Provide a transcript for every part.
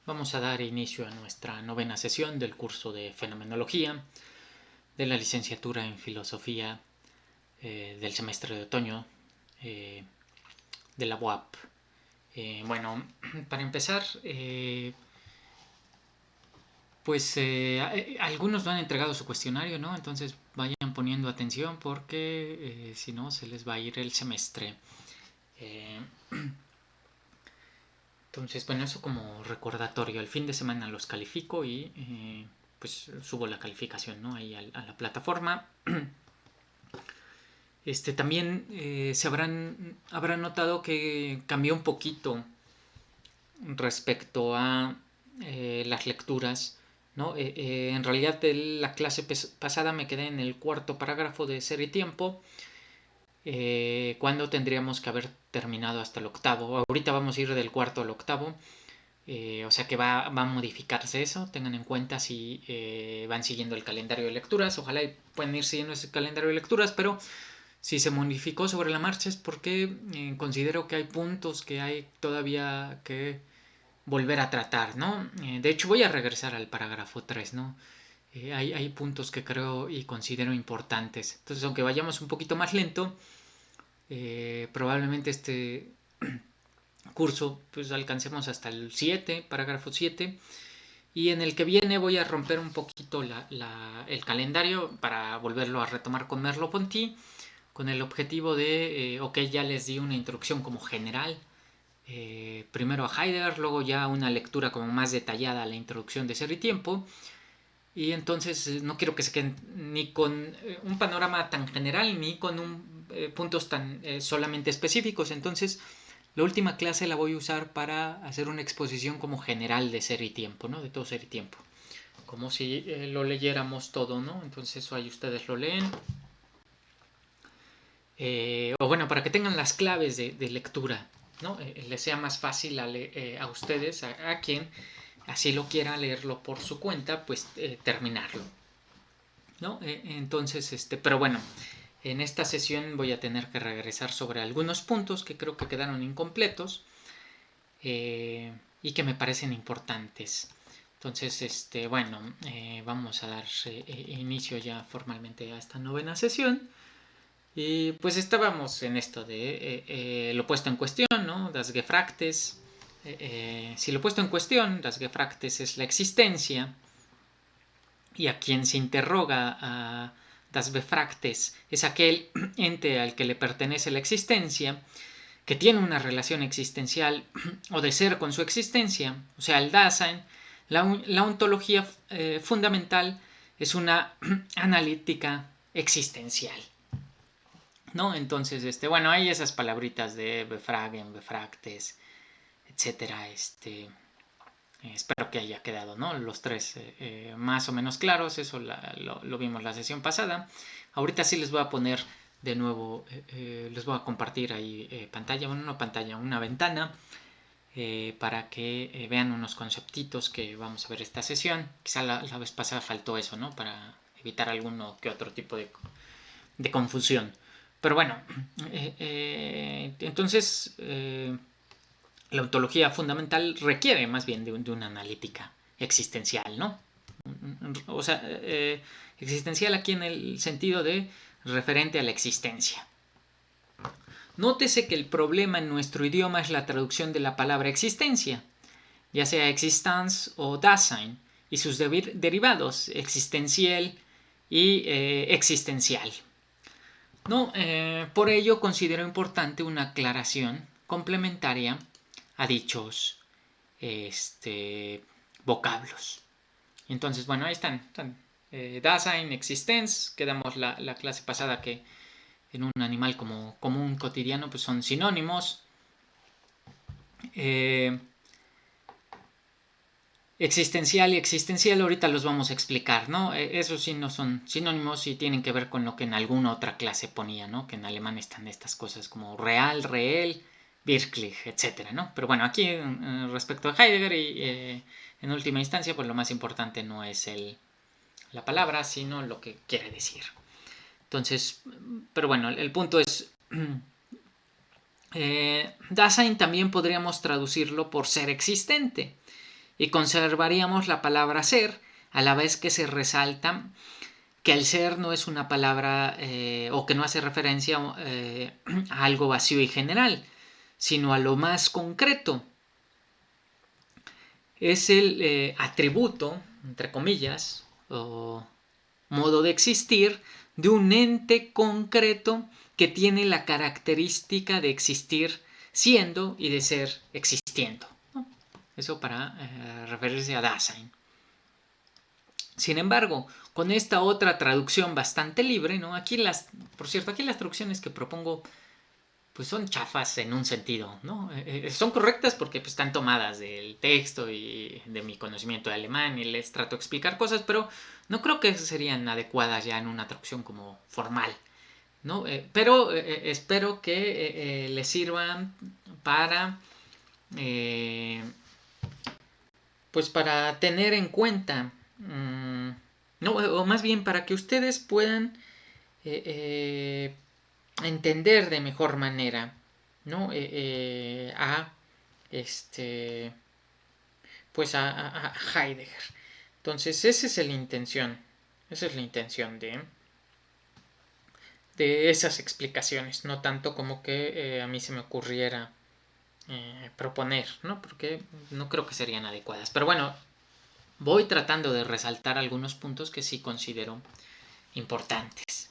Vamos a dar inicio a nuestra novena sesión del curso de Fenomenología de la licenciatura en Filosofía del semestre de otoño de la UAP. Bueno, para empezar, algunos no han entregado su cuestionario, ¿no? Entonces vayan poniendo atención porque si no se les va a ir el semestre. Entonces, bueno, eso como recordatorio. El fin de semana los califico y pues subo la calificación, ¿no? Ahí a la plataforma. También habrán notado que cambió un poquito respecto a las lecturas, ¿no? En realidad la clase pasada me quedé en el cuarto parágrafo de Ser y Tiempo, cuando tendríamos que haber terminado hasta el octavo. Ahorita vamos a ir del cuarto al octavo. O sea que va a modificarse eso. Tengan en cuenta si van siguiendo el calendario de lecturas. Ojalá puedan ir siguiendo ese calendario de lecturas, pero si se modificó sobre la marcha es porque considero que hay puntos que hay todavía que volver a tratar, ¿no? De hecho voy a regresar al parágrafo 3, ¿no? Hay puntos que creo y considero importantes. Entonces, aunque vayamos un poquito más lento, probablemente este curso pues alcancemos hasta el 7, parágrafo 7, y en el que viene voy a romper un poquito el calendario para volverlo a retomar con Merleau-Ponty, con el objetivo de, ok, ya les di una introducción como general, primero a Heidegger, luego ya una lectura como más detallada a la introducción de Ser y Tiempo, y entonces no quiero que se queden ni con un panorama tan general ni con puntos tan solamente específicos. Entonces la última clase la voy a usar para hacer una exposición como general de Ser y Tiempo, ¿no? De todo Ser y Tiempo. Como si lo leyéramos todo, ¿no? Entonces eso ahí ustedes lo leen. O bueno, para que tengan las claves de lectura, ¿no? Les sea más fácil a ustedes, a quien así lo quiera leerlo por su cuenta, pues terminarlo, ¿no? Entonces, pero bueno, en esta sesión voy a tener que regresar sobre algunos puntos que creo que quedaron incompletos y que me parecen importantes. Entonces, bueno, vamos a dar inicio ya formalmente a esta novena sesión. Y pues estábamos en esto de lo puesto en cuestión, ¿no? Das Gefragtes. Si lo puesto en cuestión, das Gefragtes es la existencia. Y a quien se interroga a das Befragtes es aquel ente al que le pertenece la existencia, que tiene una relación existencial o de ser con su existencia, o sea, el Dasein. La ontología fundamental es una analítica existencial, ¿no? Entonces, bueno, hay esas palabritas de Befragen, Befragtes, etcétera. Espero que haya quedado, ¿no? Los tres más o menos claros. Eso lo vimos la sesión pasada. Ahorita sí les voy a poner de nuevo, les voy a compartir ahí pantalla, bueno, no pantalla, una ventana, para que vean unos conceptitos que vamos a ver esta sesión. Quizá la vez pasada faltó eso, ¿no? Para evitar alguno que otro tipo de confusión. Pero bueno, entonces la ontología fundamental requiere más bien de una analítica existencial, ¿no? O sea, existencial aquí en el sentido de referente a la existencia. Nótese que el problema en nuestro idioma es la traducción de la palabra existencia, ya sea existence o Dasein, y sus derivados, existencial y existencial. No, por ello considero importante una aclaración complementaria a dichos vocablos. Entonces, bueno, ahí están. Dasein, existence, quedamos la clase pasada que en un animal como común cotidiano pues son sinónimos. Existencial y existencial ahorita los vamos a explicar, ¿no? Esos sí no son sinónimos y tienen que ver con lo que en alguna otra clase ponía, ¿no? Que en alemán están estas cosas como real, reel, wirklich, etcétera, ¿no? Pero bueno, aquí respecto a Heidegger y en última instancia, pues lo más importante no es la palabra, sino lo que quiere decir. Entonces, pero bueno, el punto es... Dasein también podríamos traducirlo por ser existente. y conservaríamos la palabra ser, a la vez que se resalta que el ser no es una palabra o que no hace referencia a algo vacío y general, sino a lo más concreto. Es el atributo, entre comillas, o modo de existir de un ente concreto que tiene la característica de existir siendo y de ser existiendo, ¿no? Eso para referirse a Dasein. Sin embargo, con esta otra traducción bastante libre, ¿no? Por cierto, aquí las traducciones que propongo pues son chafas en un sentido, ¿no? Son correctas porque pues, están tomadas del texto y de mi conocimiento de alemán y les trato de explicar cosas, pero no creo que serían adecuadas ya en una traducción como formal, ¿no? Pero espero que les sirvan para pues para tener en cuenta, no, o más bien para que ustedes puedan entender de mejor manera, ¿no? Pues a Heidegger. Entonces, esa es la intención. Esa es la intención de esas explicaciones, no tanto como que a mí se me ocurriera proponer, ¿no? Porque no creo que serían adecuadas. Pero bueno, voy tratando de resaltar algunos puntos que sí considero importantes.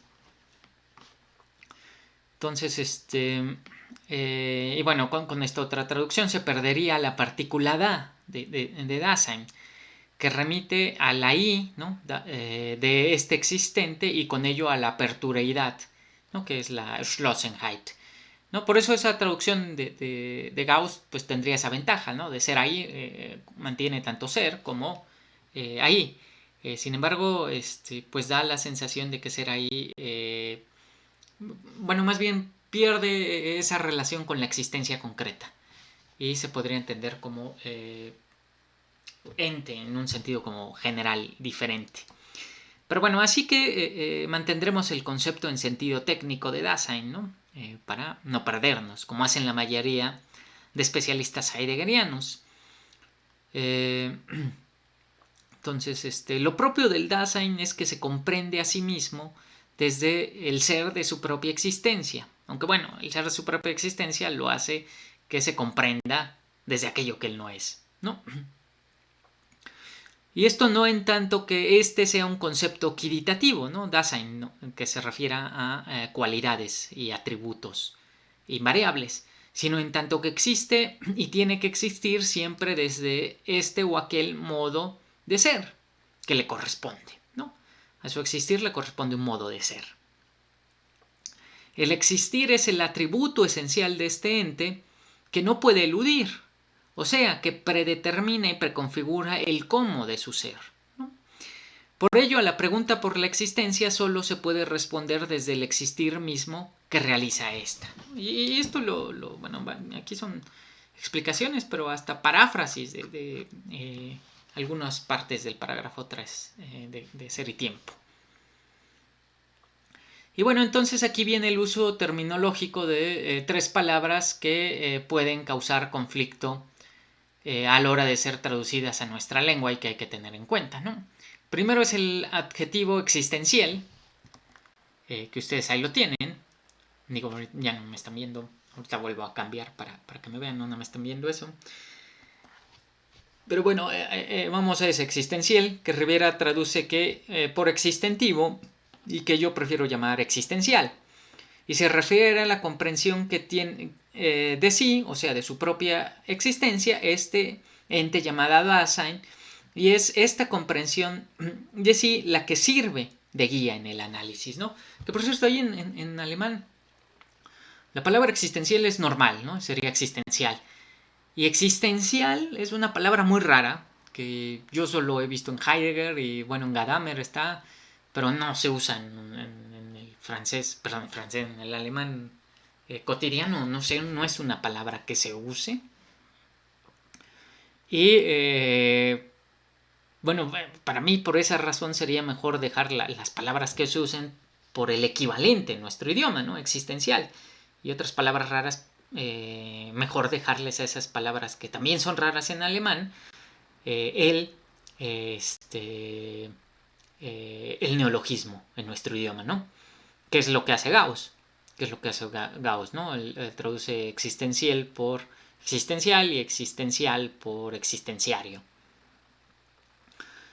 Entonces, y bueno, con esta otra traducción se perdería la partícula de Dasein, que remite a la I, ¿no? De este existente y con ello a la apertureidad, ¿no? Que es la Schlossenheit, ¿no? Por eso esa traducción de Gauss pues tendría esa ventaja, ¿no? De ser ahí, mantiene tanto ser como ahí. Sin embargo, pues da la sensación de que ser ahí, bueno, más bien pierde esa relación con la existencia concreta y se podría entender como ente en un sentido como general diferente. Pero bueno, así que mantendremos el concepto en sentido técnico de Dasein, ¿no? Para no perdernos, como hacen la mayoría de especialistas heideggerianos. Entonces, lo propio del Dasein es que se comprende a sí mismo desde el ser de su propia existencia. Aunque bueno, el ser de su propia existencia lo hace que se comprenda desde aquello que él no es, ¿no? Y esto no en tanto que este sea un concepto quiditativo, ¿no? Dasein, ¿no? Que se refiera a cualidades y atributos invariables, sino en tanto que existe y tiene que existir siempre desde este o aquel modo de ser que le corresponde, ¿no? A su existir le corresponde un modo de ser. El existir es el atributo esencial de este ente que no puede eludir, o sea, que predetermina y preconfigura el cómo de su ser, ¿no? Por ello, a la pregunta por la existencia solo se puede responder desde el existir mismo que realiza esta. Y esto bueno, aquí son explicaciones, pero hasta paráfrasis de algunas partes del parágrafo 3 de Ser y Tiempo. Y bueno, entonces aquí viene el uso terminológico de tres palabras que pueden causar conflicto a la hora de ser traducidas a nuestra lengua y que hay que tener en cuenta, ¿no? Primero es el adjetivo existencial, que ustedes ahí lo tienen. Digo, ya no me están viendo. Ahorita vuelvo a cambiar para que me vean, no me están viendo eso. Pero bueno, vamos a ese existencial, que Rivera traduce que por existentivo y que yo prefiero llamar existencial. Y se refiere a la comprensión que tiene de sí, o sea, de su propia existencia, este ente llamado Dasein, y es esta comprensión de sí la que sirve de guía en el análisis, ¿no? Que por cierto, ahí en alemán la palabra existencial es normal, ¿no? Sería existencial. Y existencial es una palabra muy rara, que yo solo he visto en Heidegger y bueno, en Gadamer está, pero no se usa en el francés, perdón, en francés, en el alemán cotidiano, no sé, no es una palabra que se use. Y bueno, para mí por esa razón sería mejor dejar las palabras que se usen por el equivalente en nuestro idioma, ¿no? Existencial. Y otras palabras raras, mejor dejarles a esas palabras que también son raras en alemán, el neologismo en nuestro idioma, ¿no? ¿Qué es lo que hace Gauss? ¿Qué es lo que hace Gauss, ¿no? Él traduce existencial por existencial y existencial por existenciario.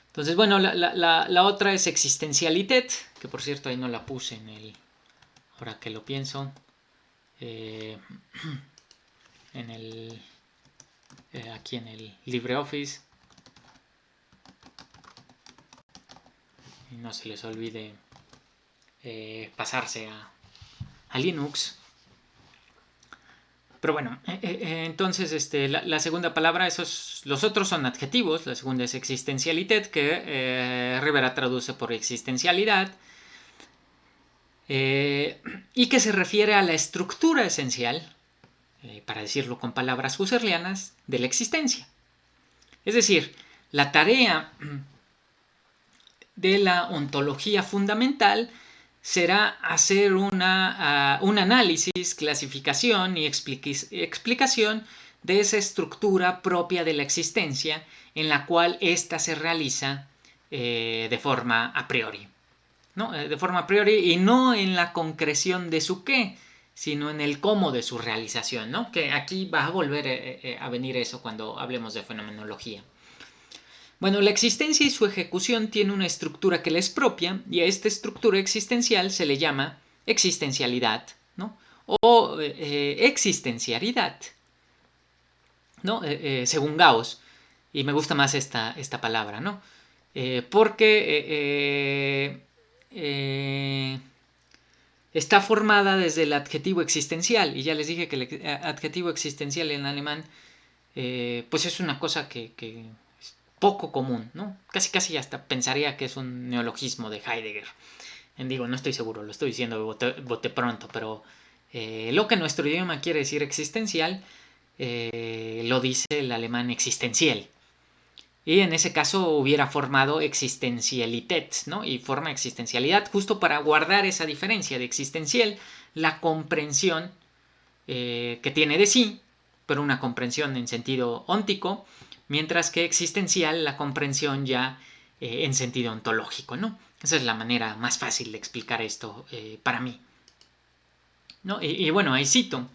Entonces, bueno, la otra es existencialitet, que por cierto ahí no la puse en el... Ahora que lo pienso, en el... aquí en el LibreOffice. Y no se les olvide pasarse a Linux. Pero bueno, entonces la segunda palabra, los otros son adjetivos. La segunda es existencialitet, que Rivera traduce por existencialidad. Y que se refiere a la estructura esencial, para decirlo con palabras husserlianas, de la existencia. Es decir, la tarea de la ontología fundamental será hacer un análisis, clasificación y explicación de esa estructura propia de la existencia en la cual ésta se realiza de forma a priori. ¿No? De forma a priori y no en la concreción de su qué, sino en el cómo de su realización, ¿no? Que aquí va a volver a venir eso cuando hablemos de fenomenología. Bueno, la existencia y su ejecución tiene una estructura que le es propia y a esta estructura existencial se le llama existencialidad, ¿no? O existencialidad, ¿no? Según Gauss, y me gusta más esta palabra, ¿no? Porque está formada desde el adjetivo existencial, y ya les dije que el adjetivo existencial en alemán pues es una cosa que es poco común, ¿no? Casi hasta pensaría que es un neologismo de Heidegger. Digo, no estoy seguro, lo estoy diciendo bote pronto, pero lo que nuestro idioma quiere decir existencial lo dice el alemán existencial. Y en ese caso hubiera formado existencialitet, ¿no? Y forma existencialidad justo para guardar esa diferencia de existencial, la comprensión que tiene de sí, pero una comprensión en sentido óntico, mientras que existencial la comprensión ya en sentido ontológico, ¿no? Esa es la manera más fácil de explicar esto para mí, ¿no? Y bueno, ahí cito,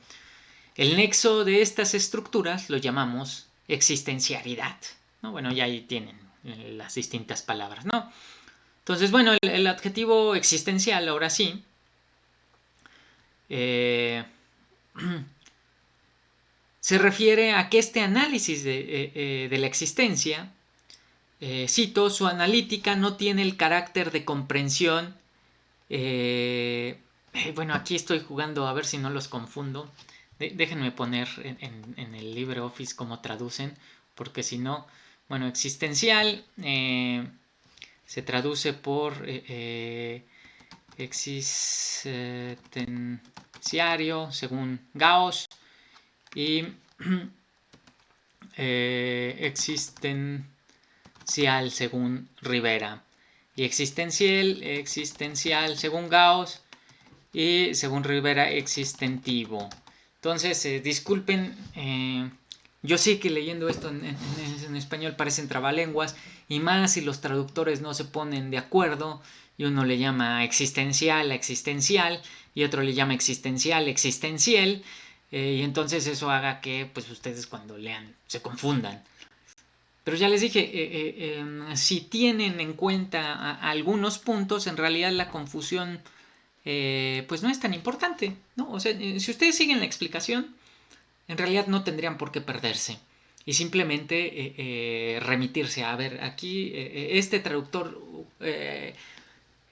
el nexo de estas estructuras lo llamamos existencialidad, ¿no? Bueno, ya ahí tienen las distintas palabras, ¿no? Entonces, bueno, el adjetivo existencial, ahora sí, se refiere a que este análisis de la existencia, cito, su analítica no tiene el carácter de comprensión. Bueno, aquí estoy jugando a ver si no los confundo. Déjenme poner en el LibreOffice cómo traducen, porque si no, bueno, existencial se traduce por existenciario según Gauss y existencial según Rivera y existencial según Gauss y según Rivera existentivo. Entonces, disculpen, yo sé que leyendo esto en español parecen trabalenguas, y más si los traductores no se ponen de acuerdo, y uno le llama existencial a existencial, y otro le llama existencial existencial, y entonces eso haga que pues ustedes cuando lean se confundan. Pero ya les dije, si tienen en cuenta algunos puntos, en realidad la confusión pues no es tan importante, ¿no? O sea, si ustedes siguen la explicación, en realidad no tendrían por qué perderse. Y simplemente remitirse a ver, aquí este traductor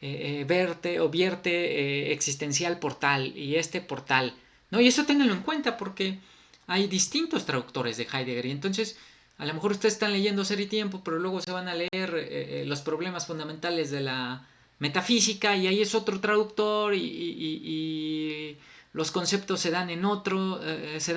verte o vierte existencial por tal y este por tal, ¿no? Y eso ténganlo en cuenta porque hay distintos traductores de Heidegger y entonces a lo mejor ustedes están leyendo Ser y Tiempo, pero luego se van a leer los problemas fundamentales de la metafísica y ahí es otro traductor y los conceptos se dan en otro, se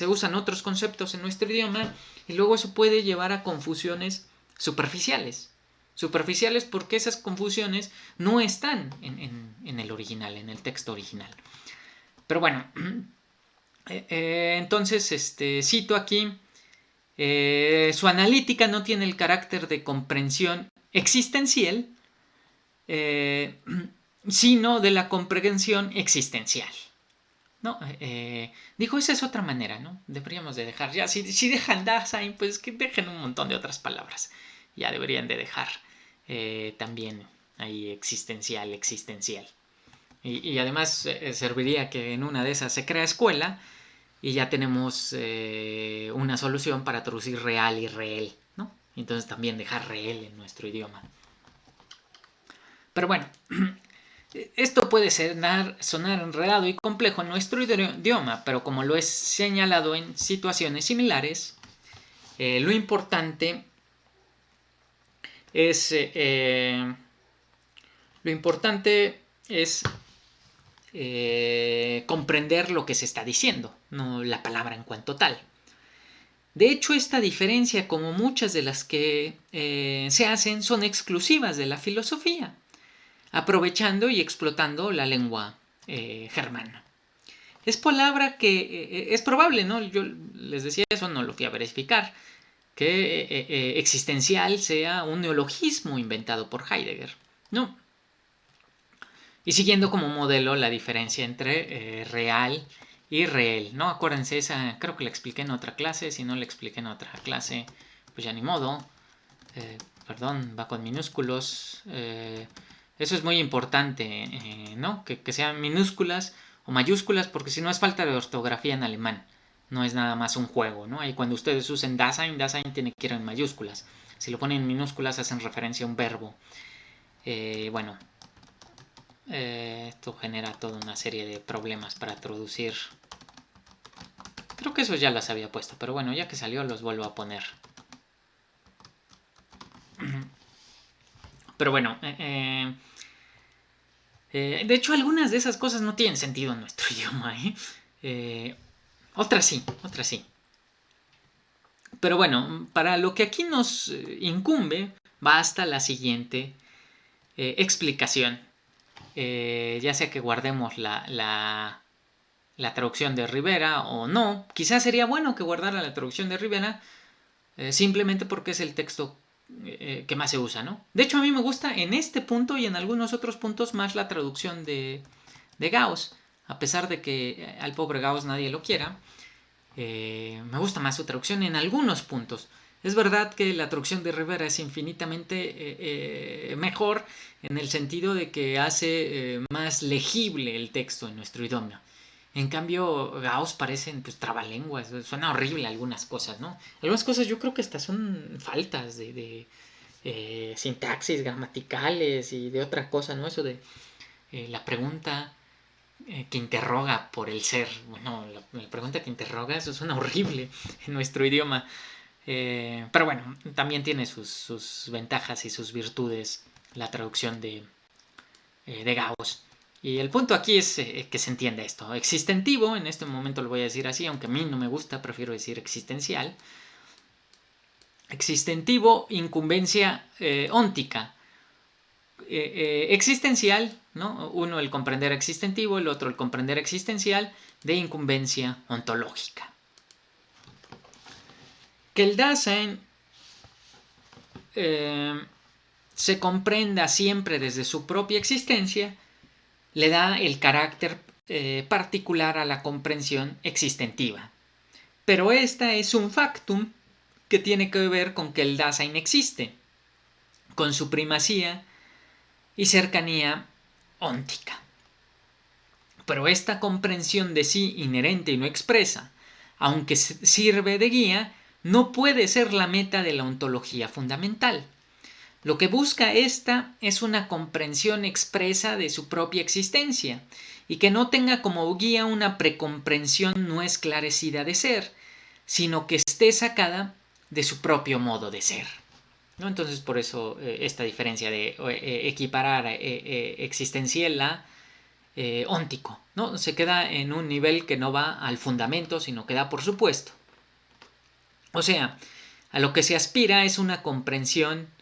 usan otros conceptos en nuestro idioma y luego eso puede llevar a confusiones superficiales. Superficiales porque esas confusiones no están en el original, en el texto original. Pero bueno, entonces cito aquí Su analítica no tiene el carácter de comprensión existencial, sino de la comprensión existencial. ¿No? Digo, esa es otra manera, ¿no? Deberíamos de dejar, ya, si dejan Dasein, pues que dejen un montón de otras palabras. Ya deberían de dejar también ahí existencial. Y además serviría que en una de esas se crea escuela y ya tenemos una solución para traducir real y reel, ¿no? Entonces también dejar reel en nuestro idioma. Pero bueno, esto puede sonar enredado y complejo en nuestro idioma, pero como lo he señalado en situaciones similares, lo importante es comprender lo que se está diciendo, no la palabra en cuanto tal. De hecho, esta diferencia, como muchas de las que se hacen, son exclusivas de la filosofía, aprovechando y explotando la lengua germana. Es probable, ¿no? Yo les decía eso, no lo fui a verificar, que existencial sea un neologismo inventado por Heidegger, ¿no? Y siguiendo como modelo la diferencia entre real y reel, ¿no? Acuérdense, esa creo que la expliqué en otra clase, si no la expliqué en otra clase, pues ya ni modo. Perdón, va con minúsculos. Eso es muy importante, ¿no? Que sean minúsculas o mayúsculas, porque si no es falta de ortografía en alemán. No es nada más un juego, ¿no? Ahí cuando ustedes usen Dasein tiene que ir en mayúsculas. Si lo ponen en minúsculas hacen referencia a un verbo. Bueno, esto genera toda una serie de problemas para traducir. Creo que eso ya las había puesto, pero bueno, ya que salió los vuelvo a poner. Pero bueno, de hecho algunas de esas cosas no tienen sentido en nuestro idioma. Otras sí. Pero bueno, para lo que aquí nos incumbe, basta la siguiente explicación. Ya sea que guardemos la traducción de Rivera o no. Quizás sería bueno que guardara la traducción de Rivera simplemente porque es el texto que más se usa, ¿no? De hecho, a mí me gusta en este punto y en algunos otros puntos más la traducción de Gauss. A pesar de que al pobre Gauss nadie lo quiera, me gusta más su traducción en algunos puntos. Es verdad que la traducción de Rivera es infinitamente mejor en el sentido de que hace más legible el texto en nuestro idioma. En cambio, Gauss parecen pues trabalenguas, suena horrible algunas cosas, ¿no? Algunas cosas yo creo que estas son faltas de sintaxis gramaticales y de otra cosa, ¿no? Eso de la pregunta que interroga por el ser. Bueno, la pregunta que interroga, eso suena horrible en nuestro idioma. Pero bueno, también tiene sus ventajas y sus virtudes la traducción de Gauss. Y el punto aquí es que se entienda esto. Existentivo, en este momento lo voy a decir así, aunque a mí no me gusta, prefiero decir existencial. Existentivo, incumbencia óntica. Existencial, ¿no? Uno el comprender existentivo, el otro el comprender existencial, de incumbencia ontológica. Que el Dasein se comprenda siempre desde su propia existencia le da el carácter particular a la comprensión existentiva. Pero esta es un factum que tiene que ver con que el Dasein existe, con su primacía y cercanía óntica. Pero esta comprensión de sí inherente y no expresa, aunque sirve de guía, no puede ser la meta de la ontología fundamental. Lo que busca esta es una comprensión expresa de su propia existencia y que no tenga como guía una precomprensión no esclarecida de ser, sino que esté sacada de su propio modo de ser, ¿no? Entonces por eso esta diferencia de equiparar existencial a óntico, ¿no? Se queda en un nivel que no va al fundamento, sino que da por supuesto. O sea, a lo que se aspira es una comprensión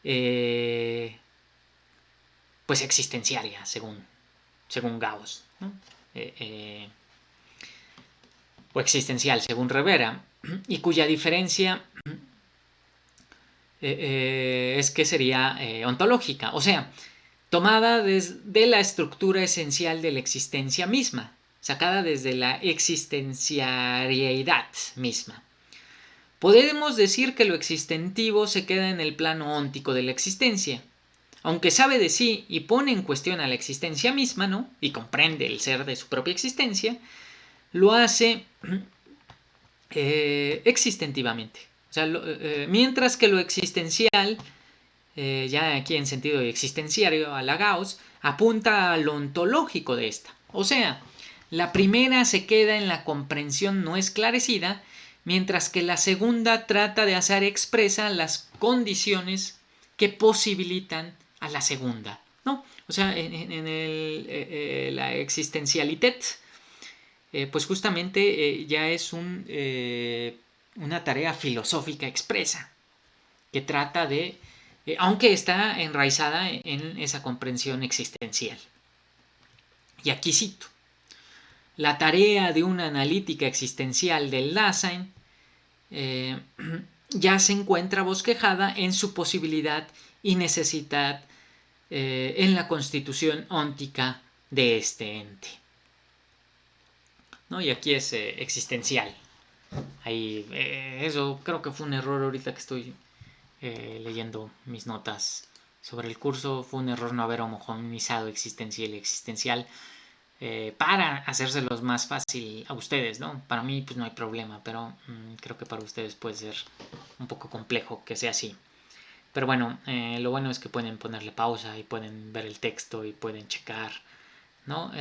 pues existenciaria, según Gauss, ¿no? O existencial, según Rivera. y cuya diferencia es que sería ontológica, o sea, tomada desde la estructura esencial de la existencia misma, sacada desde la existenciariedad misma. Podemos decir que lo existentivo se queda en el plano óntico de la existencia, aunque sabe de sí y pone en cuestión a la existencia misma, ¿no? Y comprende el ser de su propia existencia, lo hace existentivamente. O sea, mientras que lo existencial, ya aquí en sentido existenciario, a la Gauss, apunta a lo ontológico de esta. O sea, la primera se queda en la comprensión no esclarecida, mientras que la segunda trata de hacer expresa las condiciones que posibilitan a la segunda, ¿no? O sea, la existencialitet, pues justamente ya es una tarea filosófica expresa que trata de, aunque está enraizada en esa comprensión existencial. Y aquí cito: la tarea de una analítica existencial del Dasein ya se encuentra bosquejada en su posibilidad y necesidad en la constitución óntica de este ente, ¿no? Y aquí es existencial. Ahí, eso creo que fue un error ahorita que estoy leyendo mis notas sobre el curso. Fue un error no haber homogeneizado existencial y existencial para hacérselos más fácil a ustedes, ¿no? Para mí pues no hay problema, pero creo que para ustedes puede ser un poco complejo que sea así. Pero bueno, lo bueno es que pueden ponerle pausa y pueden ver el texto y pueden checar, ¿no?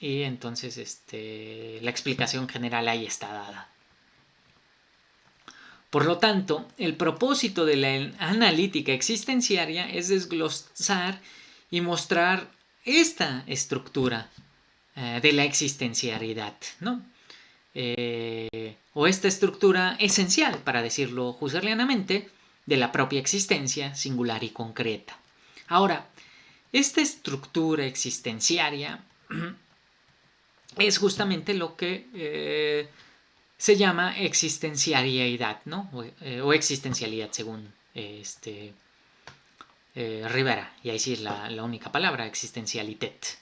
Y entonces la explicación general ahí está dada. Por lo tanto, el propósito de la analítica existenciaria es desglosar y mostrar esta estructura de la existencialidad, ¿no? O esta estructura esencial, para decirlo husserlianamente, de la propia existencia singular y concreta. Ahora, esta estructura existenciaria es justamente lo que se llama existencialidad, ¿no? O existencialidad según Rivera, y ahí sí es la única palabra, existencialitet.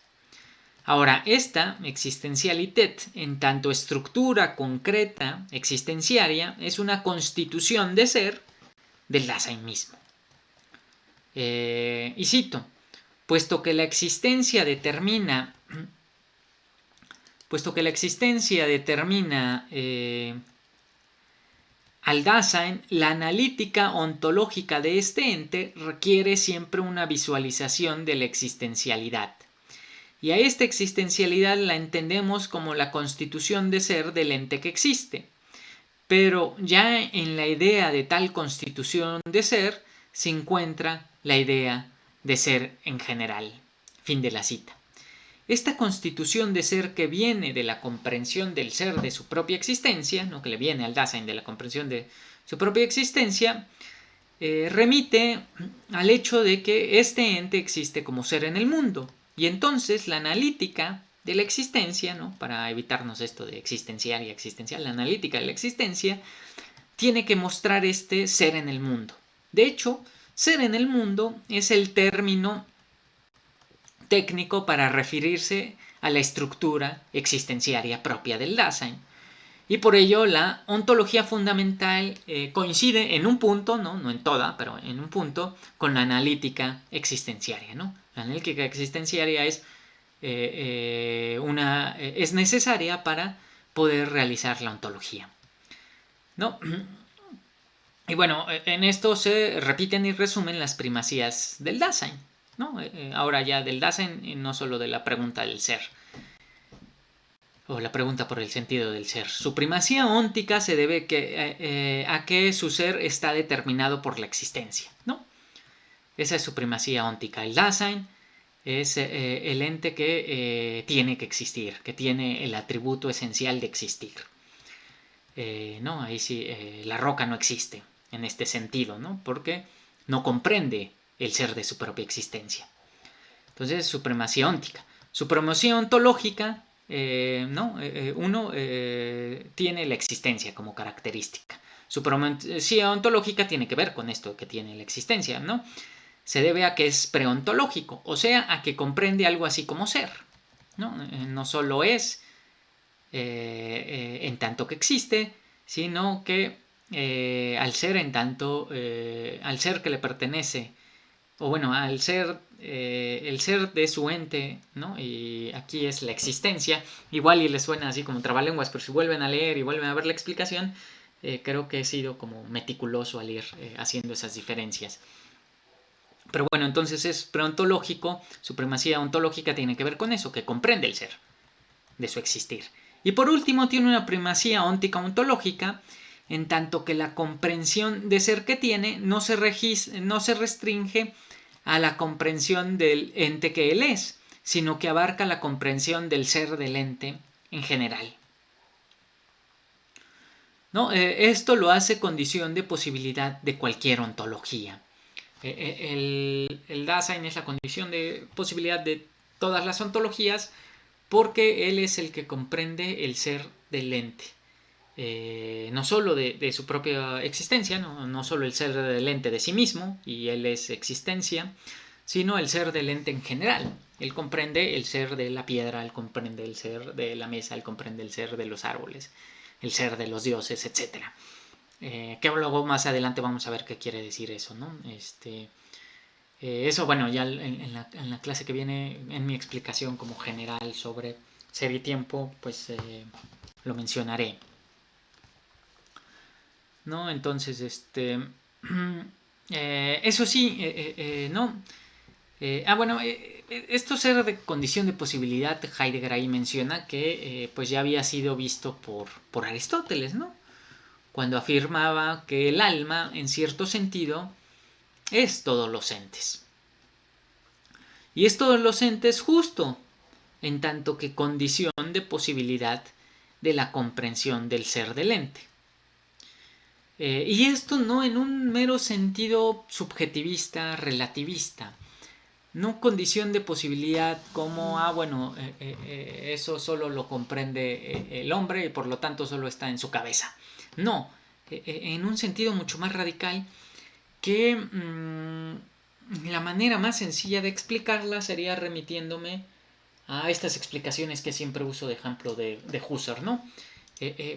Ahora, esta existencialitet, en tanto estructura concreta existenciaria, es una constitución de ser del Dasein mismo. Y cito: puesto que la existencia determina al Dasein, la analítica ontológica de este ente requiere siempre una visualización de la existencialidad. Y a esta existencialidad la entendemos como la constitución de ser del ente que existe. Pero ya en la idea de tal constitución de ser se encuentra la idea de ser en general. Fin de la cita. Esta constitución de ser que viene de la comprensión del ser de su propia existencia, ¿no? Que le viene al Dasein de la comprensión de su propia existencia, remite al hecho de que este ente existe como ser en el mundo. Y entonces la analítica de la existencia, ¿no? Para evitarnos esto de existencial y existencial, la analítica de la existencia tiene que mostrar este ser en el mundo. De hecho, ser en el mundo es el término técnico para referirse a la estructura existenciaria propia del Dasein. Y por ello la ontología fundamental coincide en un punto, no en toda, pero en un punto, con la analítica existenciaria, ¿no? La analítica existenciaria es necesaria para poder realizar la ontología, ¿no? Y bueno, en esto se repiten y resumen las primacías del Dasein, ¿no? Ahora ya del Dasein, no solo de la pregunta del ser, o la pregunta por el sentido del ser. Su primacía óntica se debe a que su ser está determinado por la existencia, ¿no? Esa es su primacía óntica. El Dasein es el ente que tiene que existir, que tiene el atributo esencial de existir. ¿No? Ahí sí, la roca no existe en este sentido, ¿no? Porque no comprende el ser de su propia existencia. Entonces, supremacía óntica. Supremacía ontológica ¿no? Uno tiene la existencia como característica. Su supremacía ontológica tiene que ver con esto que tiene la existencia, ¿no? Se debe a que es preontológico, o sea, a que comprende algo así como ser, ¿no? No solo es en tanto que existe, sino que al ser en tanto, al ser que le pertenece, o bueno, al ser, el ser de su ente, ¿no? Y aquí es la existencia, igual y les suena así como trabalenguas, pero si vuelven a leer y vuelven a ver la explicación, creo que he sido como meticuloso al ir haciendo esas diferencias. Pero bueno, entonces es preontológico, supremacía ontológica tiene que ver con eso, que comprende el ser, de su existir. Y por último tiene una primacía óntica ontológica, en tanto que la comprensión de ser que tiene no se restringe a la comprensión del ente que él es, sino que abarca la comprensión del ser del ente en general. ¿No? Esto lo hace condición de posibilidad de cualquier ontología. El Dasein es la condición de posibilidad de todas las ontologías porque él es el que comprende el ser del ente. No solo de su propia existencia, no solo el ser del ente de sí mismo, y él es existencia, sino el ser del ente en general. Él comprende el ser de la piedra, él comprende el ser de la mesa, él comprende el ser de los árboles, el ser de los dioses, etc. Que luego más adelante vamos a ver qué quiere decir eso, ¿no? Eso, bueno, ya en la clase que viene, en mi explicación como general sobre ser y tiempo, pues lo mencionaré. ¿No? Entonces, eso sí, ¿no? Bueno, esto ser de condición de posibilidad, Heidegger ahí menciona que pues ya había sido visto por Aristóteles, ¿no? Cuando afirmaba que el alma, en cierto sentido, es todos los entes. Y es todos los entes justo, en tanto que condición de posibilidad de la comprensión del ser del ente. Y esto no en un mero sentido subjetivista, relativista, no condición de posibilidad como, bueno, eso solo lo comprende el hombre y por lo tanto solo está en su cabeza. No, en un sentido mucho más radical que la manera más sencilla de explicarla sería remitiéndome a estas explicaciones que siempre uso de ejemplo de Husserl, ¿no?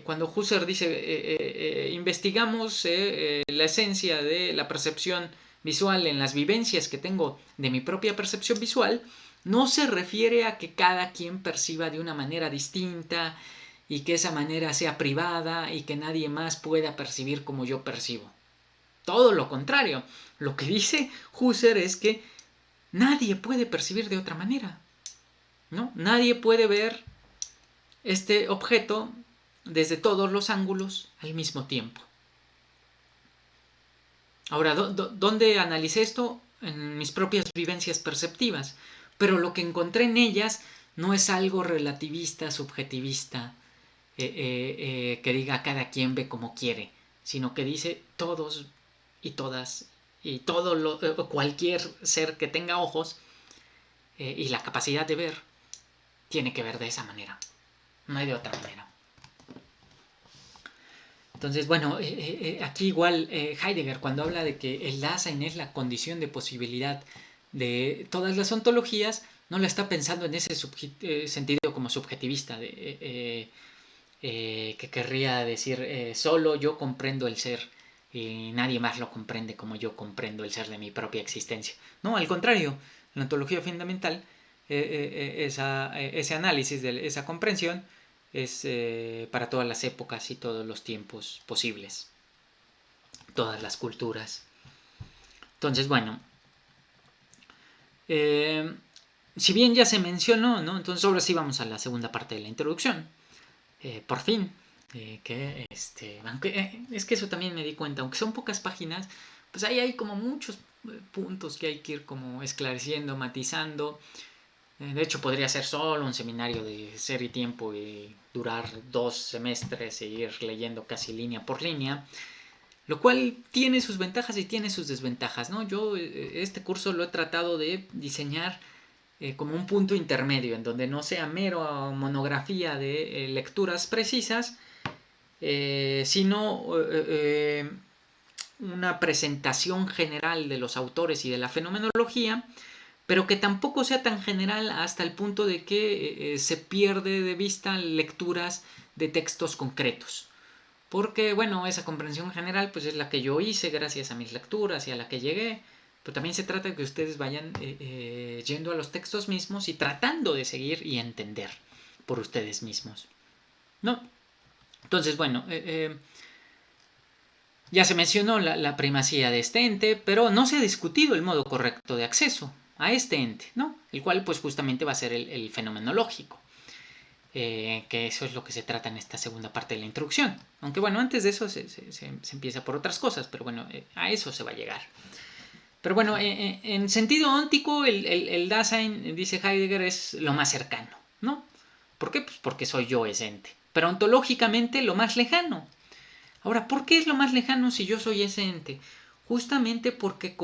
Cuando Husserl dice investigamos la esencia de la percepción visual en las vivencias que tengo de mi propia percepción visual, no se refiere a que cada quien perciba de una manera distinta y que esa manera sea privada y que nadie más pueda percibir como yo percibo. Todo lo contrario. Lo que dice Husserl es que nadie puede percibir de otra manera, ¿no? Nadie puede ver este objeto desde todos los ángulos al mismo tiempo. Ahora, ¿dónde analicé esto? En mis propias vivencias perceptivas. Pero lo que encontré en ellas no es algo relativista, subjetivista, que diga cada quien ve como quiere, sino que dice todos y todas y cualquier ser que tenga ojos y la capacidad de ver tiene que ver de esa manera. No hay de otra manera. Entonces, bueno, aquí igual Heidegger cuando habla de que el Dasein es la condición de posibilidad de todas las ontologías, no la está pensando en ese sentido como subjetivista, que querría decir solo yo comprendo el ser y nadie más lo comprende como yo comprendo el ser de mi propia existencia. No, al contrario, la ontología fundamental, ese análisis de esa comprensión es para todas las épocas y todos los tiempos posibles, todas las culturas. Entonces, bueno, si bien ya se mencionó, ¿no? Entonces ahora sí vamos a la segunda parte de la introducción. Por fin, que aunque es que eso también me di cuenta, aunque son pocas páginas, pues ahí hay como muchos puntos que hay que ir como esclareciendo, matizando. De hecho, podría ser solo un seminario de ser y tiempo y durar 2 semestres e ir leyendo casi línea por línea, lo cual tiene sus ventajas y tiene sus desventajas, ¿no? Yo este curso lo he tratado de diseñar como un punto intermedio, en donde no sea mero monografía de lecturas precisas, sino una presentación general de los autores y de la fenomenología, pero que tampoco sea tan general hasta el punto de que se pierde de vista lecturas de textos concretos. Porque, bueno, esa comprensión general pues es la que yo hice gracias a mis lecturas y a la que llegué, pero también se trata de que ustedes vayan yendo a los textos mismos y tratando de seguir y entender por ustedes mismos, ¿no? Entonces, bueno, ya se mencionó la primacía de este ente, pero no se ha discutido el modo correcto de acceso a este ente, ¿no? El cual pues justamente va a ser el fenomenológico. Que eso es lo que se trata en esta segunda parte de la introducción. Aunque bueno, antes de eso se empieza por otras cosas, pero bueno, a eso se va a llegar. Pero bueno, en sentido óntico, el Dasein, dice Heidegger, es lo más cercano, ¿no? ¿Por qué? Pues porque soy yo ese ente. Pero ontológicamente lo más lejano. Ahora, ¿por qué es lo más lejano si yo soy ese ente? Justamente porque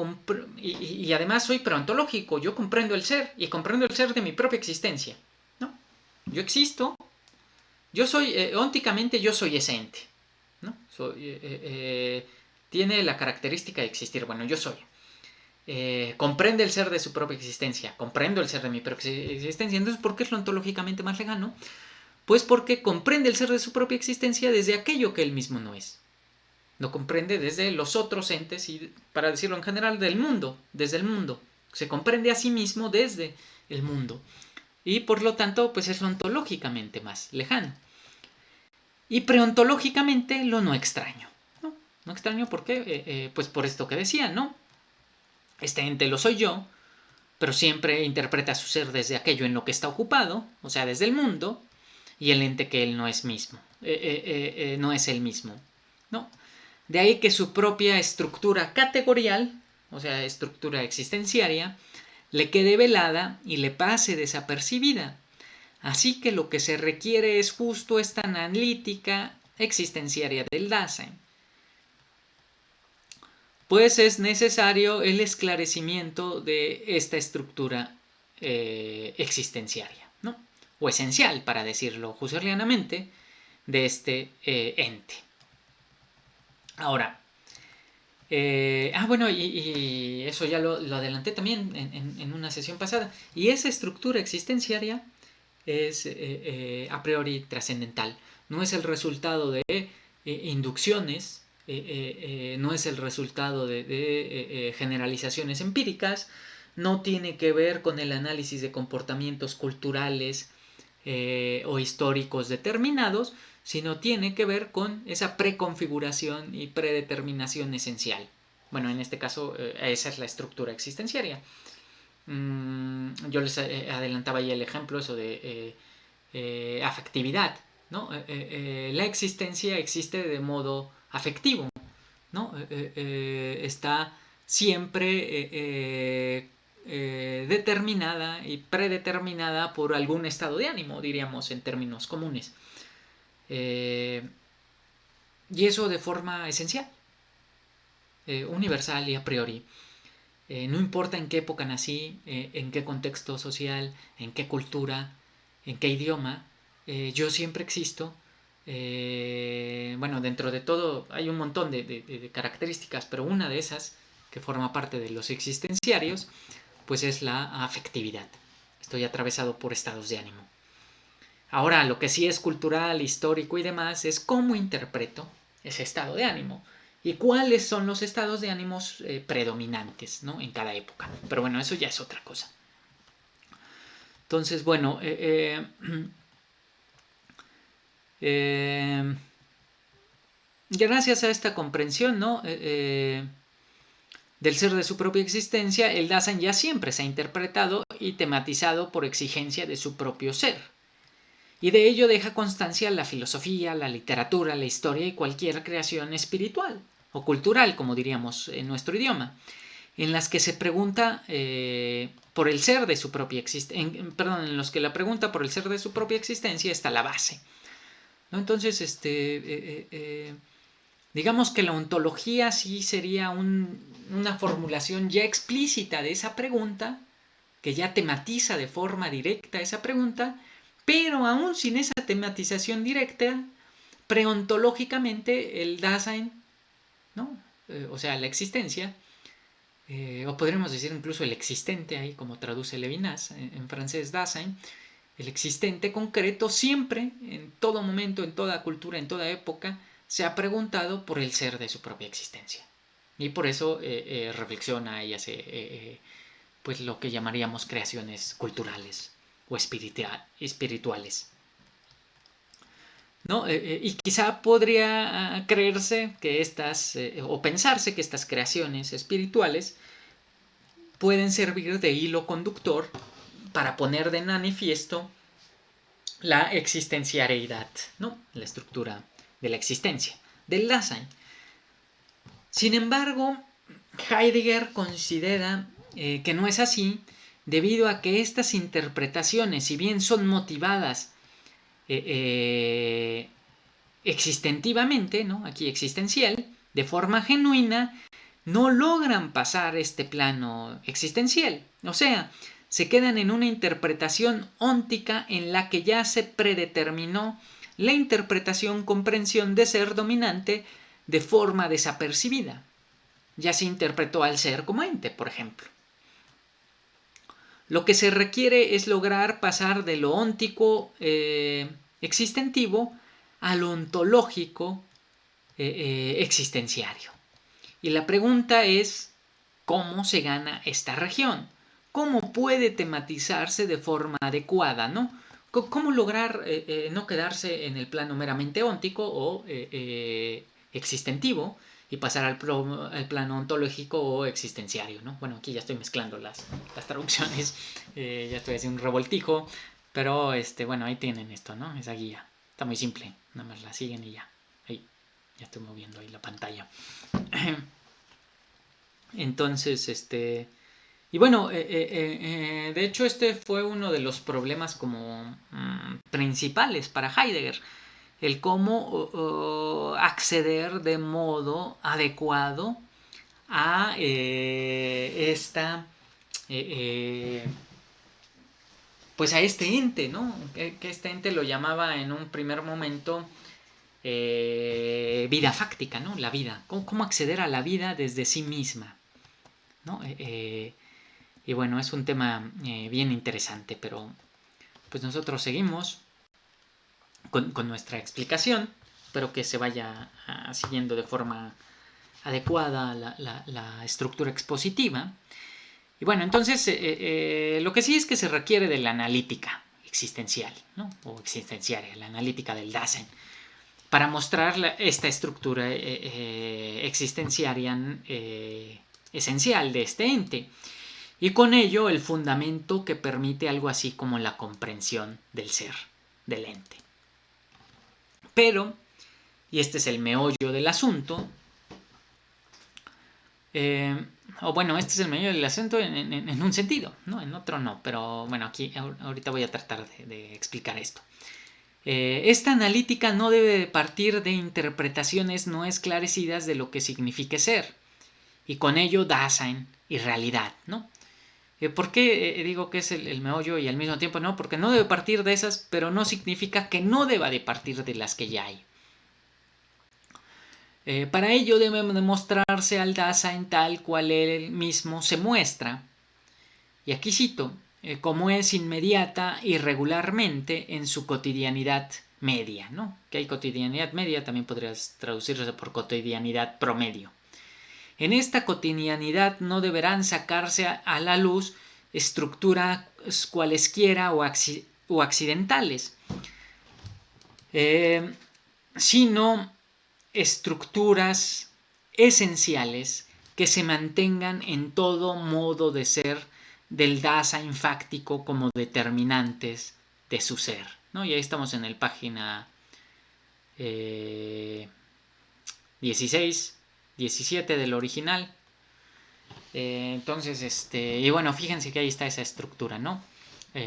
y además soy preontológico, yo comprendo el ser y comprendo el ser de mi propia existencia, ¿no? Yo existo, yo soy, ónticamente yo soy ese ente, ¿no? Tiene la característica de existir, bueno, yo soy. Comprende el ser de su propia existencia, comprendo el ser de mi propia existencia. Entonces, ¿por qué es lo ontológicamente más lejano? Pues porque comprende el ser de su propia existencia desde aquello que él mismo no es. Lo comprende desde los otros entes y, para decirlo en general, del mundo, desde el mundo. Se comprende a sí mismo desde el mundo. Y por lo tanto, pues es lo ontológicamente más lejano. Y preontológicamente lo no extraño. No extraño porque, pues por esto que decía, ¿no? Este ente lo soy yo, pero siempre interpreta su ser desde aquello en lo que está ocupado, o sea, desde el mundo, y el ente que él no es mismo, no es él mismo, ¿no? De ahí que su propia estructura categorial, o sea, estructura existenciaria, le quede velada y le pase desapercibida. Así que lo que se requiere es justo esta analítica existenciaria del Dasein. Pues es necesario el esclarecimiento de esta estructura existenciaria, ¿no? O esencial, para decirlo husserlianamente, de este ente. Ahora, bueno, y eso ya lo adelanté también en una sesión pasada. Y esa estructura existenciaria es a priori trascendental. No es el resultado de inducciones, no es el resultado de generalizaciones empíricas, no tiene que ver con el análisis de comportamientos culturales o históricos determinados, sino tiene que ver con esa preconfiguración y predeterminación esencial. Bueno, en este caso esa es la estructura existenciaria. Yo les adelantaba ya el ejemplo, eso de afectividad, ¿no? La existencia existe de modo afectivo, ¿no? Está siempre determinada y predeterminada por algún estado de ánimo, diríamos en términos comunes. Y eso de forma esencial, universal y a priori. No importa en qué época nací, en qué contexto social, en qué cultura, en qué idioma, yo siempre existo. Bueno, dentro de todo hay un montón de características, pero una de esas, que forma parte de los existenciarios, pues es la afectividad. Estoy atravesado por estados de ánimo. Ahora, lo que sí es cultural, histórico y demás es cómo interpreto ese estado de ánimo y cuáles son los estados de ánimos predominantes, ¿no? En cada época. Pero bueno, eso ya es otra cosa. Entonces, bueno, gracias a esta comprensión, ¿no? Del ser de su propia existencia, el Dasein ya siempre se ha interpretado y tematizado por exigencia de su propio ser. Y de ello deja constancia la filosofía, la literatura, la historia y cualquier creación espiritual o cultural, como diríamos en nuestro idioma, en las que se pregunta por el ser de su propia existencia, en los que la pregunta por el ser de su propia existencia está la base, ¿no? Entonces, digamos que la ontología sí sería una formulación ya explícita de esa pregunta, que ya tematiza de forma directa esa pregunta, pero aún sin esa tematización directa, preontológicamente el Dasein, ¿no? O sea, la existencia, o podríamos decir incluso el existente, ahí como traduce Levinas en francés Dasein, el existente concreto siempre, en todo momento, en toda cultura, en toda época, se ha preguntado por el ser de su propia existencia. Y por eso reflexiona y hace pues lo que llamaríamos creaciones culturales o espirituales. ¿No? Y quizá podría creerse que estas, o pensarse que estas creaciones espirituales pueden servir de hilo conductor para poner de manifiesto la existencialidad, ¿no? La estructura de la existencia, del Dasein. Sin embargo, Heidegger considera que no es así, debido a que estas interpretaciones, si bien son motivadas existentivamente, ¿no? Aquí existencial, de forma genuina, no logran pasar este plano existencial. O sea, se quedan en una interpretación óntica en la que ya se predeterminó la interpretación comprensión de ser dominante de forma desapercibida. Ya se interpretó al ser como ente, por ejemplo. Lo que se requiere es lograr pasar de lo óntico existentivo a lo ontológico existenciario. Y la pregunta es, ¿cómo se gana esta región? ¿Cómo puede tematizarse de forma adecuada, ¿no? ¿Cómo lograr no quedarse en el plano meramente óntico o existentivo y pasar al plano ontológico o existenciario, ¿no? Bueno, aquí ya estoy mezclando las traducciones, ya estoy haciendo un revoltijo, pero bueno, ahí tienen esto, ¿no? Esa guía. Está muy simple, nada más la siguen y ya. Ahí, ya estoy moviendo ahí la pantalla. Entonces, y bueno, de hecho este fue uno de los problemas como principales para Heidegger, el cómo acceder de modo adecuado a esta, pues a este ente, ¿no? Que este ente lo llamaba en un primer momento vida fáctica, ¿no? La vida, cómo acceder a la vida desde sí misma, ¿no? Y bueno, es un tema bien interesante, pero pues nosotros seguimos con nuestra explicación. Espero que se vaya siguiendo de forma adecuada la estructura expositiva. Y bueno, entonces lo que sí es que se requiere de la analítica existencial, ¿no? O existenciaria, la analítica del Dasein, para mostrar esta estructura existenciaria esencial de este ente. Y con ello el fundamento que permite algo así como la comprensión del ser, del ente. Pero, y este es el meollo del asunto, o bueno, este es el meollo del asunto en un sentido, ¿no? En otro no, pero bueno, aquí ahorita voy a tratar de explicar esto. Esta analítica no debe partir de interpretaciones no esclarecidas de lo que signifique ser, y con ello Dasein y realidad, ¿no? ¿Por qué digo que es el meollo y al mismo tiempo no? Porque no debe partir de esas, pero no significa que no deba de partir de las que ya hay. Para ello debe demostrarse al Dasein tal cual él mismo se muestra. Y aquí cito, como es inmediata y regularmente en su cotidianidad media, ¿no? Que hay cotidianidad media, también podrías traducirse por cotidianidad promedio. En esta cotidianidad no deberán sacarse a la luz estructuras cualesquiera o accidentales, sino estructuras esenciales que se mantengan en todo modo de ser del Dasein fáctico como determinantes de su ser, ¿no? Y ahí estamos en el página 16, 17 del original. Entonces, y bueno, fíjense que ahí está esa estructura, ¿no?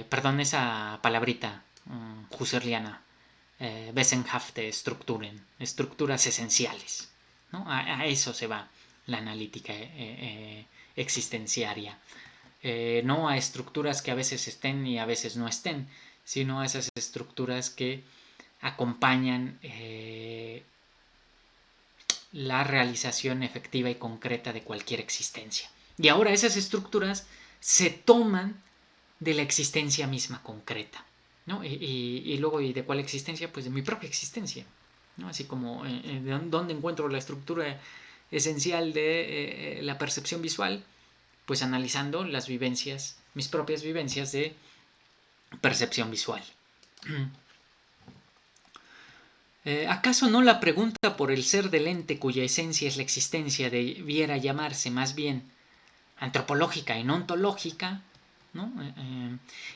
Perdón, esa palabrita husserliana, Wessenhafte Strukturen, estructuras esenciales, ¿no? A eso se va la analítica existenciaria. no a estructuras que a veces estén y a veces no estén, sino a esas estructuras que acompañan la realización efectiva y concreta de cualquier existencia. Y ahora esas estructuras se toman de la existencia misma concreta, ¿no? Y luego, ¿y de cuál existencia? Pues de mi propia existencia, ¿no? Así como de dónde encuentro la estructura esencial de la percepción visual, pues analizando las vivencias, mis propias vivencias de percepción visual. ¿Acaso no la pregunta por el ser del ente cuya esencia es la existencia debiera llamarse más bien antropológica y no ontológica? ¿No?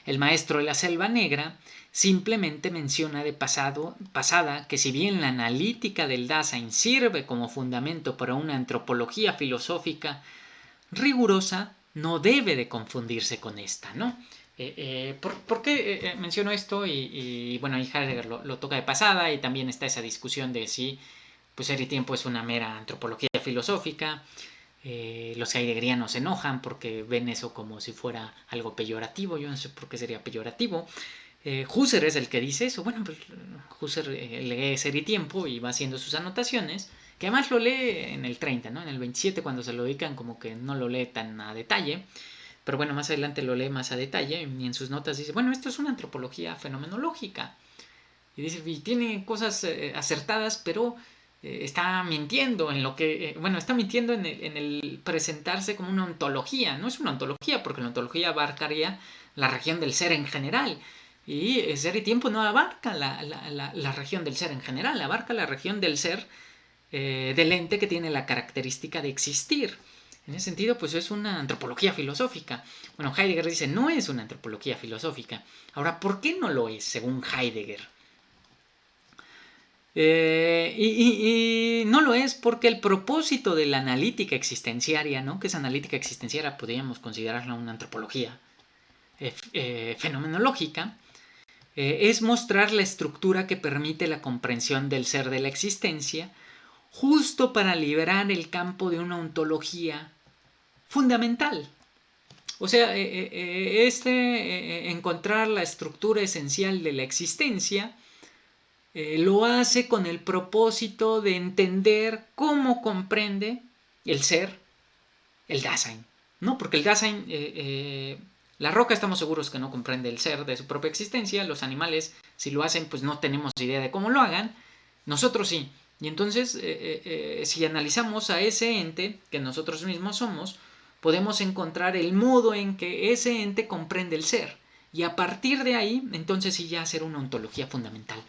El maestro de la selva negra simplemente menciona de pasada que si bien la analítica del Dasein sirve como fundamento para una antropología filosófica rigurosa, no debe de confundirse con esta, ¿no? ¿Por qué menciono esto? Y bueno, ahí Heidegger lo toca de pasada, y también está esa discusión de si pues Ser y Tiempo es una mera antropología filosófica. Los heideggerianos se enojan porque ven eso como si fuera algo peyorativo. Yo no sé por qué sería peyorativo. Husserl es el que dice eso. Bueno, pues Husserl lee Ser y Tiempo y va haciendo sus anotaciones, que además lo lee en el 30, ¿no? En el 27, cuando se lo dedican, como que no lo lee tan a detalle, pero bueno, más adelante lo lee más a detalle, y en sus notas dice, bueno, esto es una antropología fenomenológica, y dice, y tiene cosas acertadas, pero está mintiendo en lo que, bueno, está mintiendo en el presentarse como una ontología. No es una ontología, porque la ontología abarcaría la región del ser en general, y Ser y Tiempo no abarca la región del ser en general, abarca la región del ser del ente que tiene la característica de existir. En ese sentido, pues es una antropología filosófica. Bueno, Heidegger dice, no es una antropología filosófica. Ahora, ¿por qué no lo es, según Heidegger? Y no lo es porque el propósito de la analítica existenciaria, ¿no? Que esa analítica existenciaria podríamos considerarla una antropología fenomenológica, es mostrar la estructura que permite la comprensión del ser de la existencia, justo para liberar el campo de una ontología fundamental. O sea, encontrar la estructura esencial de la existencia lo hace con el propósito de entender cómo comprende el ser el Dasein, ¿no? Porque el Dasein, la roca estamos seguros que no comprende el ser de su propia existencia, los animales, si lo hacen, pues no tenemos idea de cómo lo hagan, nosotros sí. Y entonces, si analizamos a ese ente que nosotros mismos somos, podemos encontrar el modo en que ese ente comprende el ser. Y a partir de ahí, entonces sí ya hacer una ontología fundamental.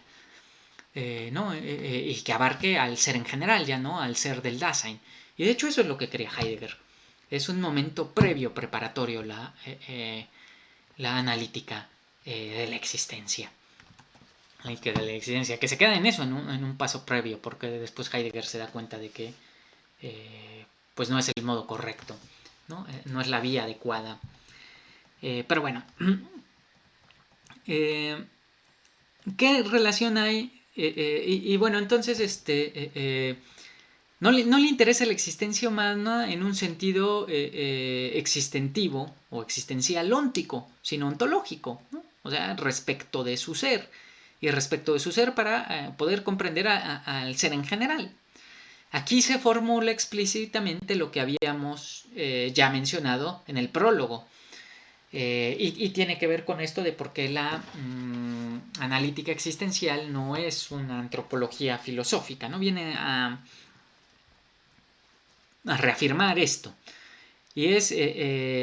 ¿No? Y que abarque al ser en general, ya no al ser del Dasein. Y de hecho eso es lo que quería Heidegger. Es un momento previo, preparatorio, la analítica de la existencia. De la existencia, que se queda en eso, en un paso previo, porque después Heidegger se da cuenta de que pues no es el modo correcto, no, no es la vía adecuada. Pero bueno, ¿qué relación hay? Y bueno, entonces no le interesa la existencia humana en un sentido existentivo o existencial óntico, sino ontológico, ¿no? O sea, respecto de su ser. Y respecto de su ser para poder comprender al ser en general. Aquí se formula explícitamente lo que habíamos ya mencionado en el prólogo. Y tiene que ver con esto de por qué la analítica existencial no es una antropología filosófica, ¿no? Viene a reafirmar esto. Y es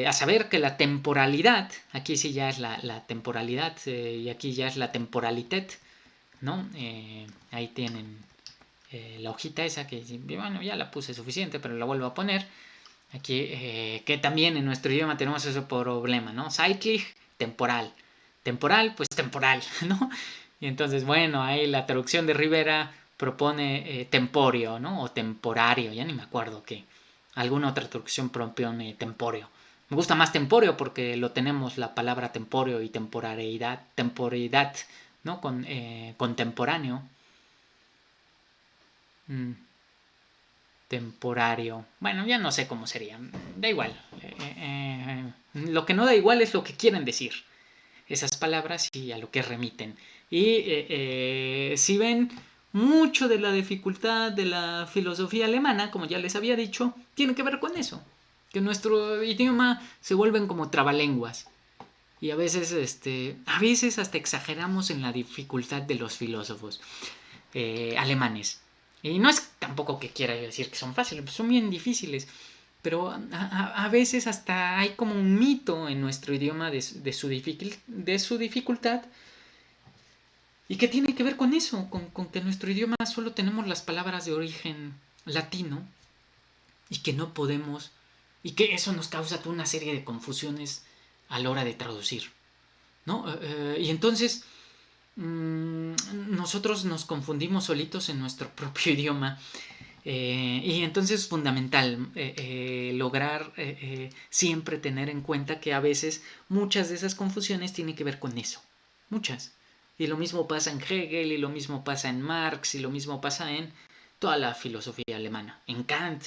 a saber que la temporalidad, aquí sí ya es la temporalidad, y aquí ya es la temporalitet, ¿no? Ahí tienen la hojita esa que, bueno, ya la puse suficiente, pero la vuelvo a poner. Aquí, que también en nuestro idioma tenemos ese problema, ¿no? Zeitlich, temporal. Temporal, pues temporal, ¿no? Y entonces, bueno, ahí la traducción de Rivera propone temporio, ¿no? O temporario, ya ni me acuerdo qué. Alguna otra traducción propone temporio. Me gusta más temporio porque lo tenemos la palabra temporio y temporalidad, ¿no? Con contemporáneo. Temporario. Bueno, ya no sé cómo sería. Da igual. lo que no da igual es lo que quieren decir esas palabras y a lo que remiten. Y si ven, mucho de la dificultad de la filosofía alemana, como ya les había dicho, tiene que ver con eso. Que nuestro idioma se vuelven como trabalenguas. Y a veces hasta exageramos en la dificultad de los filósofos alemanes. Y no es tampoco que quiera decir que son fáciles, pues son bien difíciles. Pero a veces hasta hay como un mito en nuestro idioma de su dificultad. Y que tiene que ver con eso, con que en nuestro idioma solo tenemos las palabras de origen latino. Y que no podemos. Y que eso nos causa toda una serie de confusiones a la hora de traducir. ¿No? Y entonces nosotros nos confundimos solitos en nuestro propio idioma. Y entonces es fundamental lograr siempre tener en cuenta que a veces muchas de esas confusiones tienen que ver con eso. Muchas. Y lo mismo pasa en Hegel, y lo mismo pasa en Marx, y lo mismo pasa en toda la filosofía alemana. En Kant,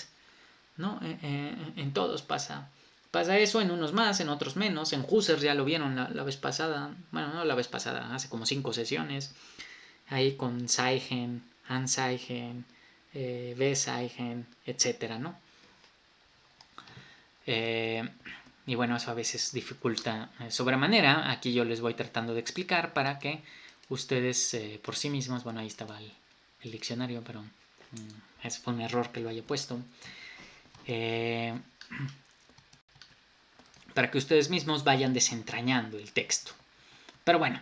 ¿no? En todos pasa. Pasa eso, en unos más, en otros menos. En Husserl ya lo vieron la vez pasada. Bueno, no la vez pasada, hace como 5 sesiones. Ahí con Seigen, Hans Seigen, B. Seigen, etcétera, ¿no? Y bueno, eso a veces dificulta sobremanera. Aquí yo les voy tratando de explicar para que ustedes por sí mismos, bueno, ahí estaba el diccionario, pero ese fue un error que lo haya puesto. Para que ustedes mismos vayan desentrañando el texto. Pero bueno,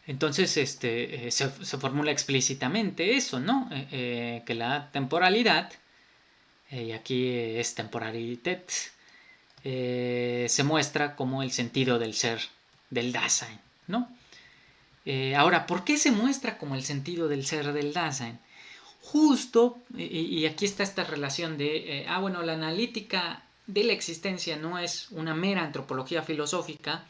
entonces se formula explícitamente eso, ¿no? Que la temporalidad, y aquí es temporalidad, se muestra como el sentido del ser, del Dasein, ¿no? Ahora, ¿por qué se muestra como el sentido del ser del Dasein? Justo, y aquí está esta relación de, bueno, la analítica de la existencia no es una mera antropología filosófica,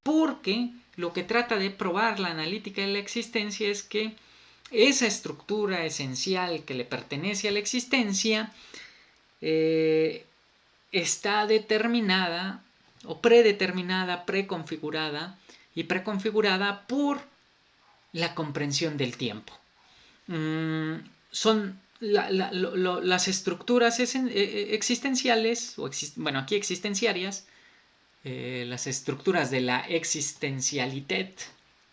porque lo que trata de probar la analítica de la existencia es que esa estructura esencial que le pertenece a la existencia está determinada o predeterminada, preconfigurada y preconfigurada por la comprensión del tiempo. Son las estructuras existenciales, bueno, aquí existenciarias, las estructuras de la existencialidad,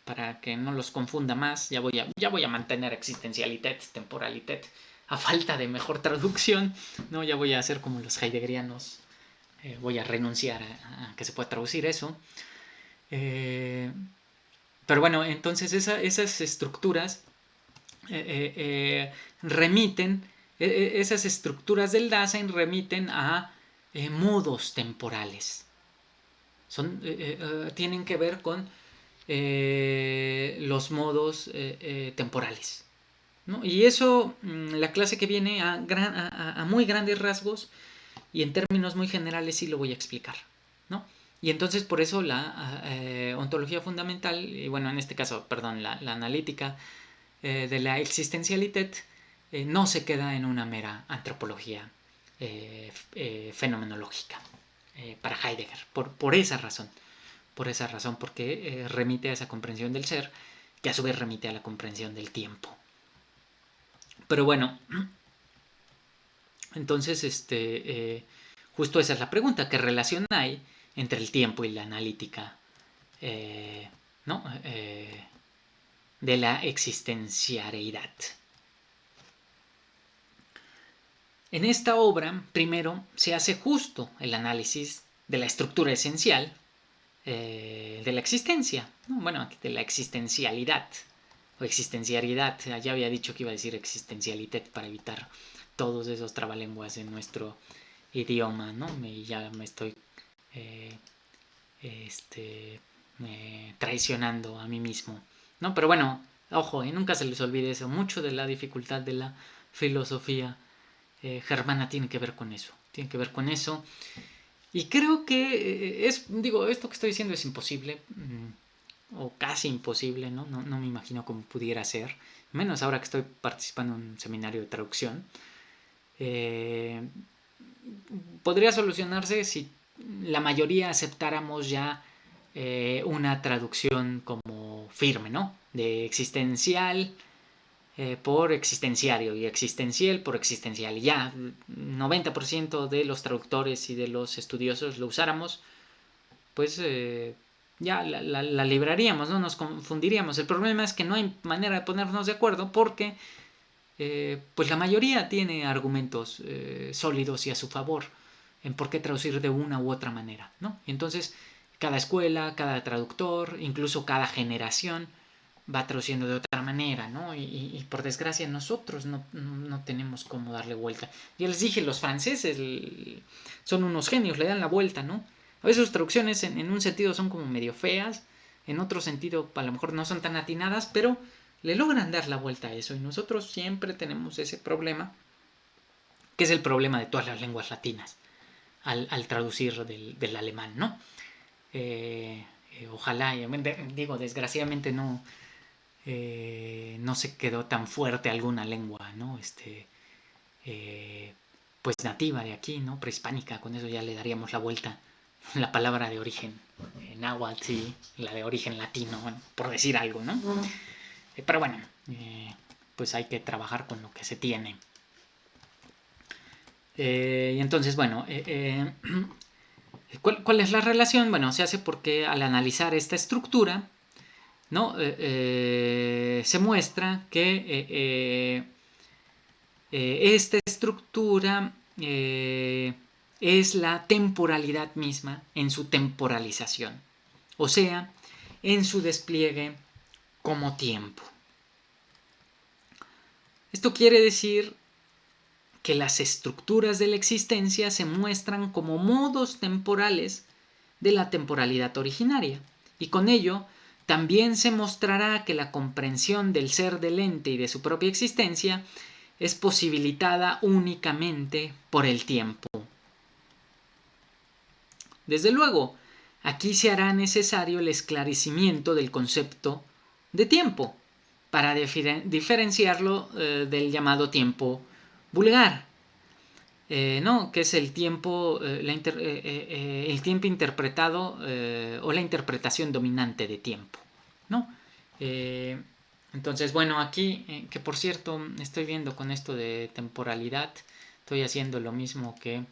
para que no los confunda más, ya voy a mantener existencialidad, temporalidad, a falta de mejor traducción, ¿no? Ya voy a hacer como los heideggerianos, voy a renunciar a que se pueda traducir eso. Pero bueno, entonces esas estructuras remiten, esas estructuras del Dasein remiten a modos temporales. Tienen que ver con los modos temporales, ¿no? Y eso, la clase que viene a muy grandes rasgos y en términos muy generales sí lo voy a explicar, ¿no? Y entonces por eso la ontología fundamental, y bueno, en este caso, perdón, la analítica de la existencialidad no se queda en una mera antropología fenomenológica para Heidegger, por esa razón. Por esa razón, porque remite a esa comprensión del ser, que a su vez remite a la comprensión del tiempo. Pero bueno, entonces, justo esa es la pregunta, ¿qué relación hay entre el tiempo y la analítica ¿no? De la existencialidad? En esta obra, primero, se hace justo el análisis de la estructura esencial de la existencia, ¿no? Bueno, de la existencialidad o existencialidad. Ya había dicho que iba a decir existencialidad para evitar todos esos trabalenguas en nuestro idioma, ¿no? Ya me estoy traicionando a mí mismo, ¿no? Pero bueno, ojo, nunca se les olvide eso. Mucho de la dificultad de la filosofía germana tiene que ver con eso. Tiene que ver con eso. Y creo que esto que estoy diciendo es imposible, o casi imposible, ¿no? No me imagino cómo pudiera ser, menos ahora que estoy participando en un seminario de traducción. podría solucionarse si la mayoría aceptáramos ya una traducción como firme, ¿no? De existencial por existenciario y existencial por existencial. Y ya 90% de los traductores y de los estudiosos lo usáramos, pues ya la libraríamos, no nos confundiríamos. El problema es que no hay manera de ponernos de acuerdo porque pues la mayoría tiene argumentos sólidos y a su favor en por qué traducir de una u otra manera, ¿no? Y entonces cada escuela, cada traductor, incluso cada generación va traduciendo de otra manera, ¿no? Y por desgracia nosotros no tenemos cómo darle vuelta. Ya les dije, los franceses son unos genios, le dan la vuelta, ¿no? A veces sus traducciones en un sentido son como medio feas, en otro sentido a lo mejor no son tan atinadas, pero le logran dar la vuelta a eso. Y nosotros siempre tenemos ese problema, que es el problema de todas las lenguas latinas, al traducir del alemán, ¿no? Ojalá, digo, desgraciadamente no se quedó tan fuerte alguna lengua, ¿no? Pues nativa de aquí, ¿no? Prehispánica, con eso ya le daríamos la vuelta. La palabra de origen náhuatl, sí, la de origen latino, bueno, por decir algo, ¿no? Pero bueno, pues hay que trabajar con lo que se tiene. Y entonces, bueno, ¿cuál es la relación? Bueno, se hace porque al analizar esta estructura, ¿no? Se muestra que esta estructura es la temporalidad misma en su temporalización, o sea, en su despliegue como tiempo. Esto quiere decir que las estructuras de la existencia se muestran como modos temporales de la temporalidad originaria, y con ello también se mostrará que la comprensión del ser del ente y de su propia existencia es posibilitada únicamente por el tiempo. Desde luego, aquí se hará necesario el esclarecimiento del concepto de tiempo para diferenciarlo del llamado tiempo vulgar, ¿no? Que es el tiempo, el tiempo interpretado o la interpretación dominante de tiempo, ¿no? Entonces, bueno, aquí, que por cierto, estoy viendo con esto de temporalidad, estoy haciendo lo mismo que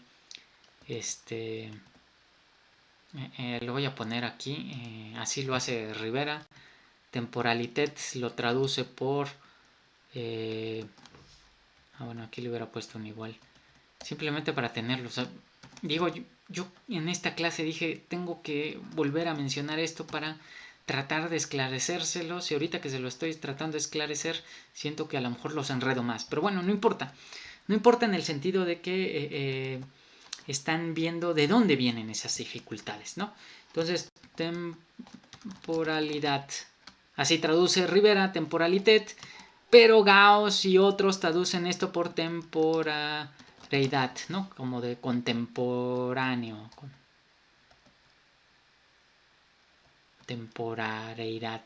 lo voy a poner aquí, así lo hace Rivera. Temporalitet lo traduce por bueno, aquí le hubiera puesto un igual, simplemente para tenerlo. O sea, digo, yo en esta clase dije, tengo que volver a mencionar esto para tratar de esclarecérselos, y ahorita que se lo estoy tratando de esclarecer, siento que a lo mejor los enredo más, pero bueno, no importa en el sentido de que están viendo de dónde vienen esas dificultades, ¿no? Entonces, temporalidad, así traduce Rivera, temporalitet, pero Gauss y otros traducen esto por temporareidad, ¿no? Como de contemporáneo. Temporareidad.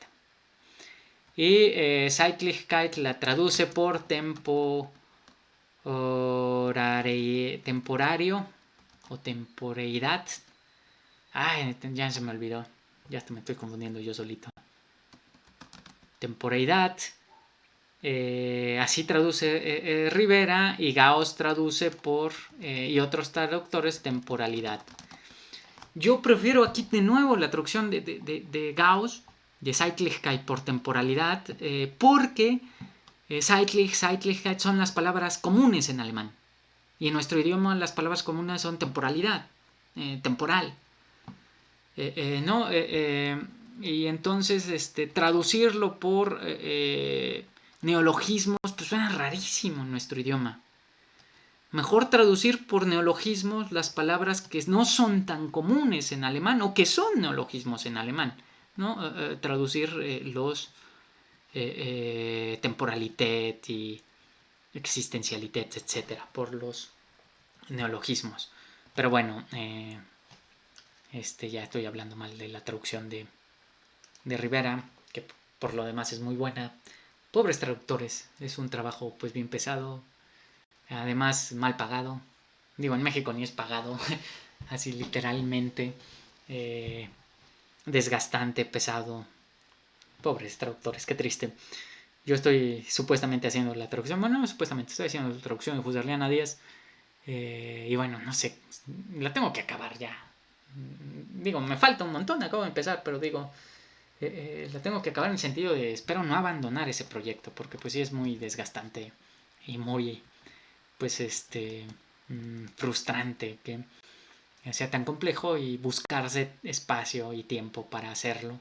Y Zeitlichkeit la traduce por temporario o temporeidad. Ay, ya se me olvidó. Ya me estoy confundiendo yo solito. Temporeidad. Así traduce Rivera, y Gauss traduce y otros traductores temporalidad. Yo prefiero aquí de nuevo la traducción de Gauss, de Zeitlichkeit por temporalidad, porque Zeitlichkeit son las palabras comunes en alemán, y en nuestro idioma las palabras comunes son temporalidad, temporal, ¿no? Y entonces traducirlo por neologismos pues suena rarísimo en nuestro idioma. Mejor traducir por neologismos las palabras que no son tan comunes en alemán o que son neologismos en alemán, ¿no? Traducir los temporalitet y existencialitet, etcétera, por los neologismos. Pero bueno, ya estoy hablando mal de la traducción de Rivera, que por lo demás es muy buena. Pobres traductores, es un trabajo pues bien pesado, además mal pagado, Digo, en México ni es pagado, así literalmente, desgastante, pesado. Pobres traductores, qué triste. Yo estoy supuestamente haciendo la traducción, bueno, no supuestamente, estoy haciendo la traducción de Husserliana Díaz. Y bueno, no sé, la tengo que acabar ya. Digo, me falta un montón, acabo de empezar, pero digo, la tengo que acabar en el sentido de espero no abandonar ese proyecto, porque pues sí es muy desgastante y muy, pues frustrante que sea tan complejo y buscarse espacio y tiempo para hacerlo,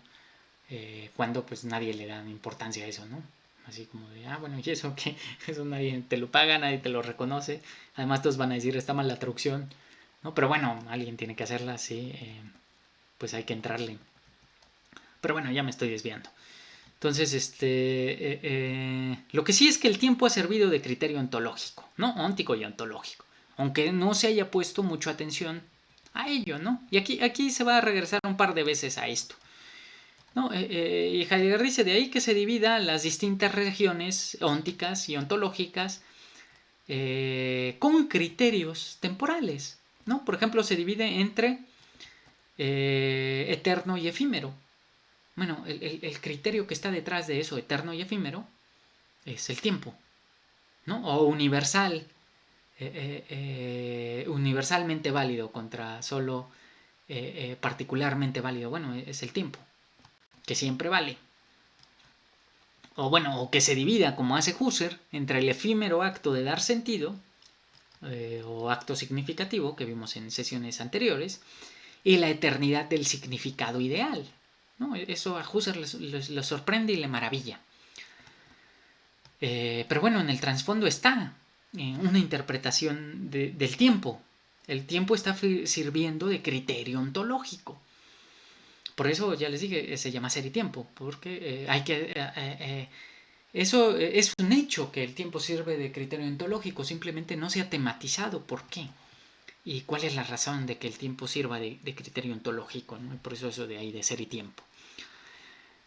cuando pues nadie le da importancia a eso, ¿no? Así como de, bueno, ¿y eso qué? Eso nadie te lo paga, nadie te lo reconoce. Además todos van a decir, está mal la traducción, ¿no? Pero bueno, alguien tiene que hacerla, así, pues hay que entrarle. Pero bueno, ya me estoy desviando. Entonces, lo que sí es que el tiempo ha servido de criterio ontológico, ¿no? Óntico y ontológico. Aunque no se haya puesto mucha atención a ello, ¿no? Y aquí se va a regresar un par de veces a esto, ¿no? Y Heidegger dice de ahí que se divida las distintas regiones ónticas y ontológicas con criterios temporales, ¿no? Por ejemplo, se divide entre eterno y efímero. Bueno, el criterio que está detrás de eso, eterno y efímero, es el tiempo, ¿no? O universal, universalmente válido contra solo particularmente válido. Bueno, es el tiempo, que siempre vale. O bueno, o que se divida, como hace Husserl, entre el efímero acto de dar sentido, o acto significativo, que vimos en sesiones anteriores, y la eternidad del significado ideal, ¿no? Eso a Husserl le sorprende y le maravilla. Pero bueno, en el trasfondo está una interpretación del tiempo. El tiempo está sirviendo de criterio ontológico. Por eso ya les dije, se llama ser y tiempo, porque hay que... eso es un hecho que el tiempo sirve de criterio ontológico, simplemente no se ha tematizado por qué. ¿Y cuál es la razón de que el tiempo sirva de criterio ontológico, ¿no? Por eso de ahí de ser y tiempo.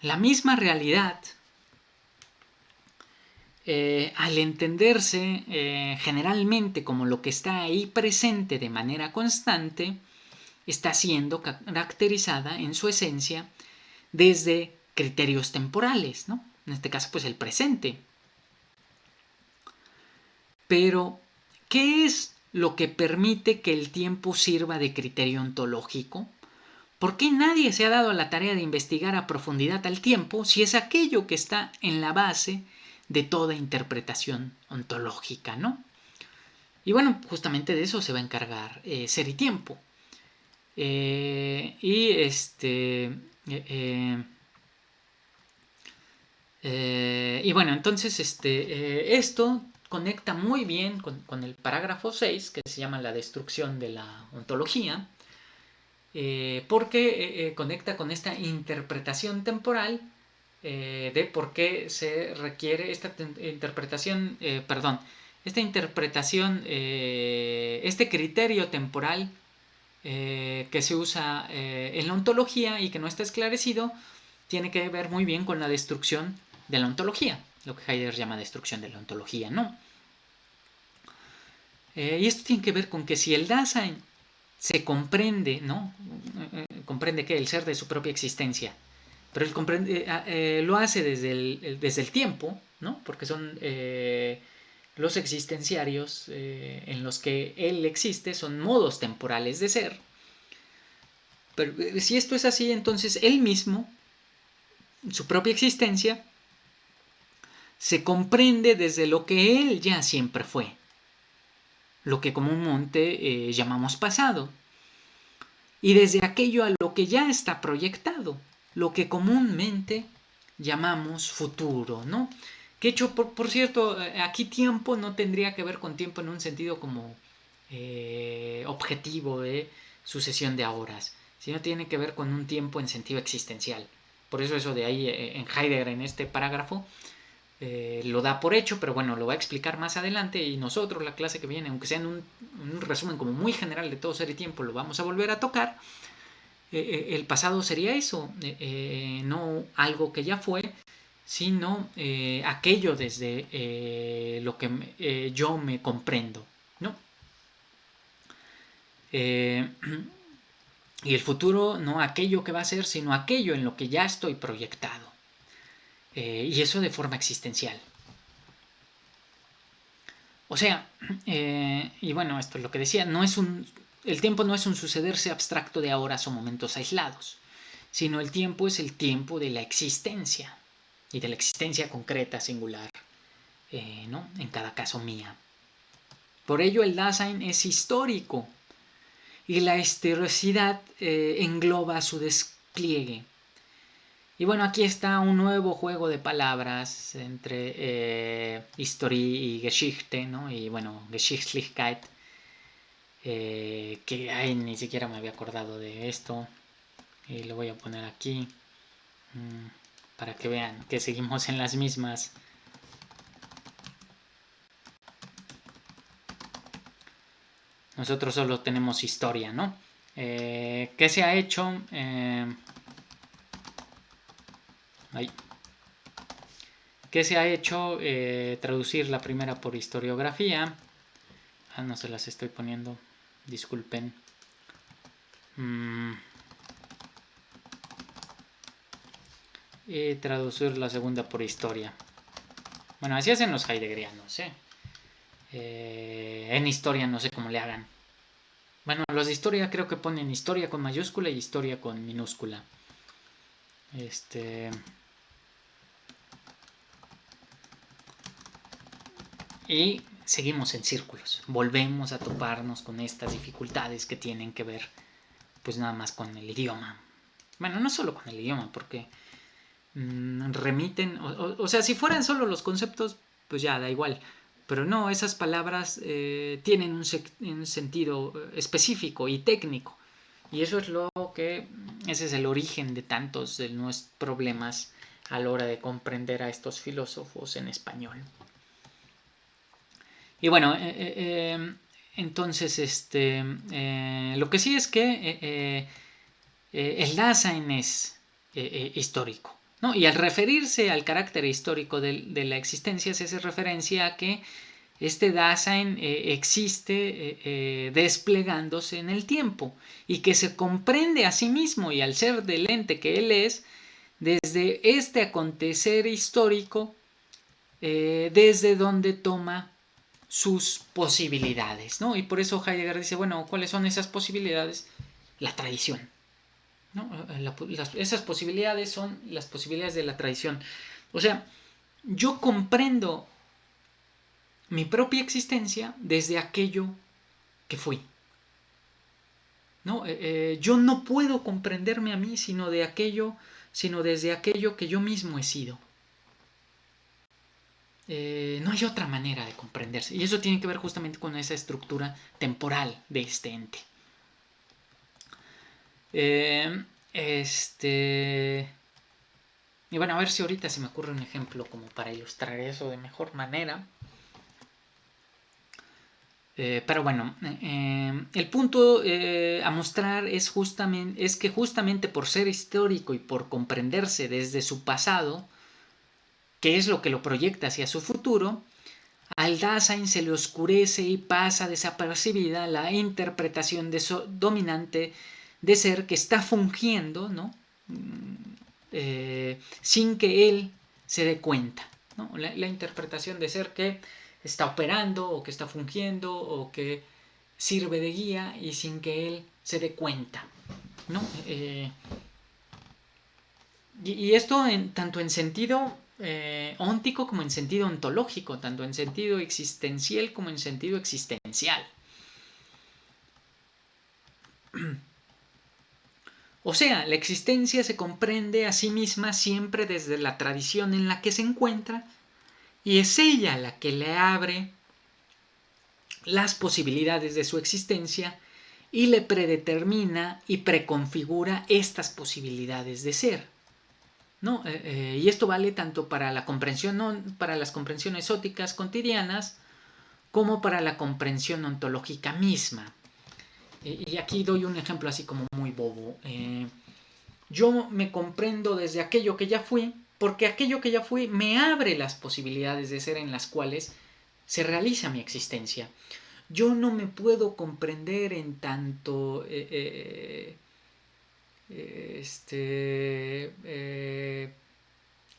La misma realidad, al entenderse generalmente como lo que está ahí presente de manera constante, está siendo caracterizada en su esencia desde criterios temporales, ¿no? En este caso, pues el presente. Pero, ¿qué es lo que permite que el tiempo sirva de criterio ontológico? ¿Por qué nadie se ha dado a la tarea de investigar a profundidad al tiempo si es aquello que está en la base de toda interpretación ontológica, ¿no? Y bueno, justamente de eso se va a encargar Ser y Tiempo. Y bueno, entonces esto conecta muy bien con el parágrafo 6, que se llama la destrucción de la ontología, porque conecta con esta interpretación temporal de por qué se requiere esta interpretación, este criterio temporal que se usa en la ontología y que no está esclarecido, tiene que ver muy bien con la destrucción de la ontología, lo que Heidegger llama destrucción de la ontología, ¿no? Y esto tiene que ver con que si el Dasein se comprende, ¿no? Comprende que el ser de su propia existencia, pero él comprende, lo hace desde el tiempo, ¿no? Porque son los existenciarios en los que él existe, son modos temporales de ser. Pero si esto es así, entonces él mismo, su propia existencia, se comprende desde lo que él ya siempre fue, lo que comúnmente llamamos pasado, y desde aquello a lo que ya está proyectado, lo que comúnmente llamamos futuro, ¿no? Que hecho, por cierto, aquí tiempo no tendría que ver con tiempo en un sentido como objetivo de sucesión de horas, sino tiene que ver con un tiempo en sentido existencial. Por eso de ahí en Heidegger, en este parágrafo, lo da por hecho, pero bueno, lo va a explicar más adelante y nosotros la clase que viene, aunque sea en un resumen como muy general de todo ser y tiempo, lo vamos a volver a tocar. El pasado sería eso, no algo que ya fue, sino aquello desde lo que yo me comprendo, ¿no? Y el futuro no aquello que va a ser, sino aquello en lo que ya estoy proyectado. Y eso de forma existencial. O sea, y bueno, esto es lo que decía, el tiempo no es un sucederse abstracto de horas o momentos aislados, sino el tiempo es el tiempo de la existencia, y de la existencia concreta, singular, ¿no? En cada caso mía. Por ello el Dasein es histórico, y la historicidad engloba su despliegue. Y bueno, aquí está un nuevo juego de palabras entre Historie y Geschichte, ¿no? Y bueno, Geschichtlichkeit, que ni siquiera me había acordado de esto. Y lo voy a poner aquí para que vean que seguimos en las mismas. Nosotros solo tenemos historia, ¿no? ¿Qué se ha hecho? ¿Qué se ha hecho? Traducir la primera por historiografía. No se las estoy poniendo, disculpen. Y traducir la segunda por historia. Bueno, así hacen los heideggerianos, en historia no sé cómo le hagan. Bueno, los de historia creo que ponen historia con mayúscula y historia con minúscula. Y seguimos en círculos. Volvemos a toparnos con estas dificultades que tienen que ver pues nada más con el idioma. Bueno, no solo con el idioma, porque remiten, o sea, si fueran solo los conceptos, pues ya da igual. Pero no, esas palabras tienen un sentido específico y técnico. Y eso es ese es el origen de tantos de nuestros problemas a la hora de comprender a estos filósofos en español. Y bueno, entonces, lo que sí es que el Dasein es histórico, ¿no? Y al referirse al carácter histórico de la existencia, se hace referencia a que este Dasein existe desplegándose en el tiempo y que se comprende a sí mismo y al ser del ente que él es, desde este acontecer histórico, desde donde toma sus posibilidades, ¿no? Y por eso Heidegger dice, bueno, ¿cuáles son esas posibilidades? La tradición, ¿no? Esas posibilidades son las posibilidades de la tradición. O sea, yo comprendo mi propia existencia desde aquello que fui, ¿no? Yo no puedo comprenderme a mí sino desde aquello que yo mismo he sido. No hay otra manera de comprenderse. Y eso tiene que ver justamente con esa estructura temporal de este ente. Y bueno, a ver si ahorita se me ocurre un ejemplo como para ilustrar eso de mejor manera. Pero bueno, el punto a mostrar es que justamente por ser histórico y por comprenderse desde su pasado, que es lo que lo proyecta hacia su futuro, al Dasein se le oscurece y pasa desapercibida la interpretación dominante de ser que está fungiendo, ¿no? Sin que él se dé cuenta, ¿no? La interpretación de ser que está operando o que está fungiendo o que sirve de guía y sin que él se dé cuenta, ¿no? Y esto tanto en sentido óntico como en sentido ontológico, tanto en sentido existencial como en sentido existencial. O sea, la existencia se comprende a sí misma siempre desde la tradición en la que se encuentra y es ella la que le abre las posibilidades de su existencia y le predetermina y preconfigura estas posibilidades de ser, ¿no? Y esto vale tanto para la comprensión, para las comprensiones óticas cotidianas como para la comprensión ontológica misma. Y aquí doy un ejemplo así como muy bobo. Yo me comprendo desde aquello que ya fui, porque aquello que ya fui me abre las posibilidades de ser en las cuales se realiza mi existencia. Yo no me puedo comprender en tanto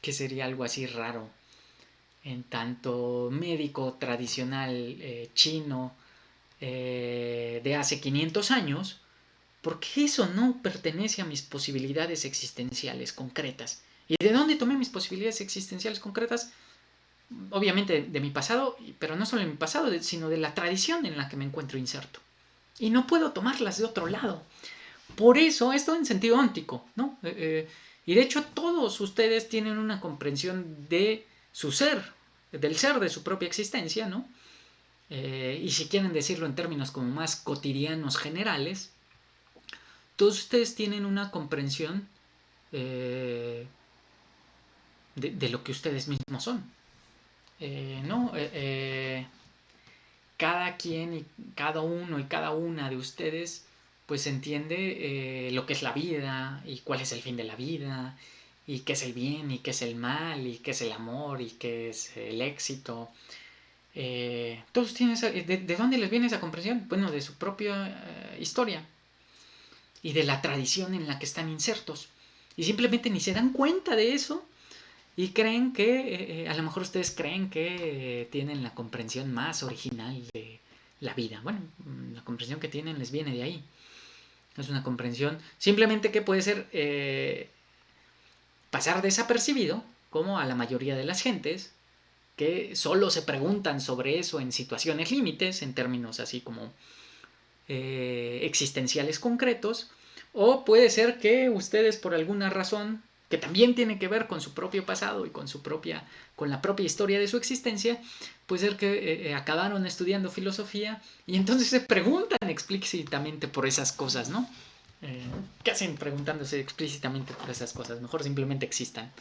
que sería algo así raro, en tanto médico tradicional chino de hace 500 años, porque eso no pertenece a mis posibilidades existenciales concretas. ¿Y de dónde tomé mis posibilidades existenciales concretas? Obviamente de mi pasado, pero no solo de mi pasado, sino de la tradición en la que me encuentro inserto. Y no puedo tomarlas de otro lado. Por eso, esto en sentido óntico, ¿no? Y de hecho todos ustedes tienen una comprensión de su ser, del ser de su propia existencia, ¿no? Y si quieren decirlo en términos como más cotidianos, generales, todos ustedes tienen una comprensión de lo que ustedes mismos son, ¿no? Cada quien y cada uno y cada una de ustedes pues entiende lo que es la vida y cuál es el fin de la vida y qué es el bien y qué es el mal y qué es el amor y qué es el éxito. Todos tienen esa, ¿de dónde les viene esa comprensión? Bueno, de su propia historia y de la tradición en la que están insertos. Y simplemente ni se dan cuenta de eso y creen que, a lo mejor ustedes creen que tienen la comprensión más original de la vida. Bueno, la comprensión que tienen les viene de ahí. Es una comprensión simplemente que puede ser pasar desapercibido, como a la mayoría de las gentes, que solo se preguntan sobre eso en situaciones límites, en términos así como existenciales concretos, o puede ser que ustedes por alguna razón que también tiene que ver con su propio pasado y con la propia historia de su existencia, puede ser que acabaron estudiando filosofía y entonces se preguntan explícitamente por esas cosas, ¿no? ¿Qué hacen preguntándose explícitamente por esas cosas? Mejor simplemente existan.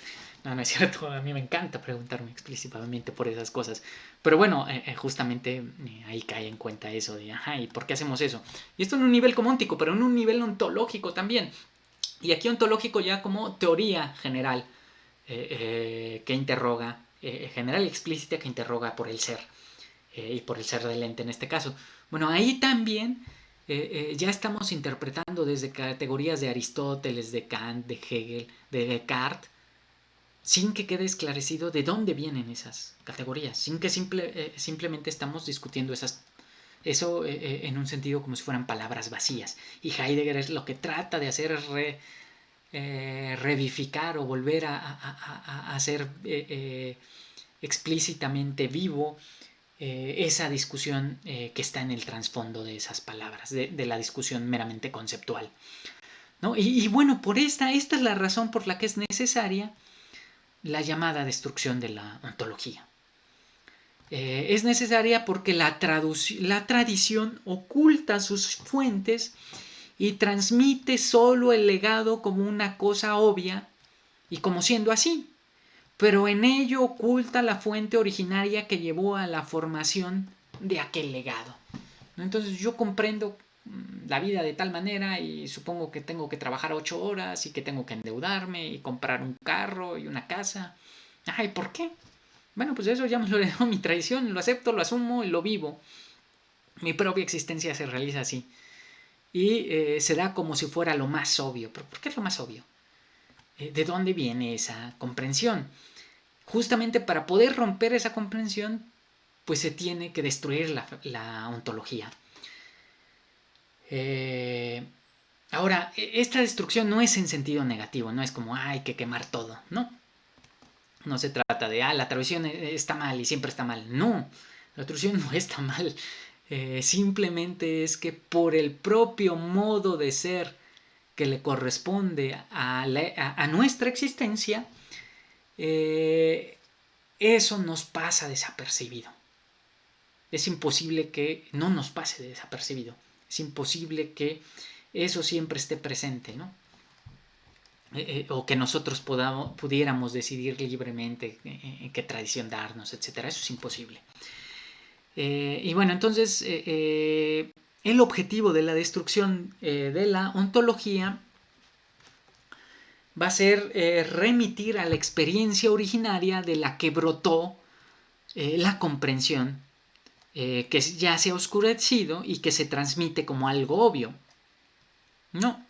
No, no es cierto. A mí me encanta preguntarme explícitamente por esas cosas. Pero bueno, justamente ahí cae en cuenta eso de, ajá, ¿y por qué hacemos eso? Y esto en un nivel como óntico, pero en un nivel ontológico también. Y aquí ontológico ya como teoría general que interroga, general y explícita que interroga por el ser. Y por el ser del ente en este caso. Bueno, ahí también ya estamos interpretando desde categorías de Aristóteles, de Kant, de Hegel, de Descartes, sin que quede esclarecido de dónde vienen esas categorías, sin que simplemente estamos discutiendo eso en un sentido como si fueran palabras vacías. Y Heidegger es lo que trata de hacer es revivificar o volver a hacer explícitamente vivo esa discusión que está en el trasfondo de esas palabras, de la discusión meramente conceptual, ¿no? Y bueno, esta es la razón por la que es necesaria la llamada destrucción de la ontología. Es necesaria porque la tradición oculta sus fuentes y transmite solo el legado como una cosa obvia y como siendo así, pero en ello oculta la fuente originaria que llevó a la formación de aquel legado. Entonces yo comprendo la vida de tal manera y supongo que tengo que trabajar 8 horas y que tengo que endeudarme y comprar un carro y una casa. Ay, ¿por qué? Bueno, pues eso ya me lo heredó mi tradición, lo acepto, lo asumo y lo vivo. Mi propia existencia se realiza así. Y se da como si fuera lo más obvio. ¿Pero por qué es lo más obvio? ¿De dónde viene esa comprensión? Justamente para poder romper esa comprensión, pues se tiene que destruir la ontología. Ahora, esta destrucción no es en sentido negativo, no es como hay que quemar todo, no. No se trata de, la tradición está mal y siempre está mal. No, la tradición no está mal. Simplemente es que por el propio modo de ser que le corresponde a nuestra existencia, eso nos pasa desapercibido. Es imposible que no nos pase desapercibido. Es imposible que eso siempre esté presente, ¿no? O que nosotros pudiéramos decidir libremente qué tradición darnos, etcétera. Eso es imposible. Y bueno, entonces el objetivo de la destrucción de la ontología va a ser remitir a la experiencia originaria de la que brotó la comprensión que ya se ha oscurecido y que se transmite como algo obvio. No.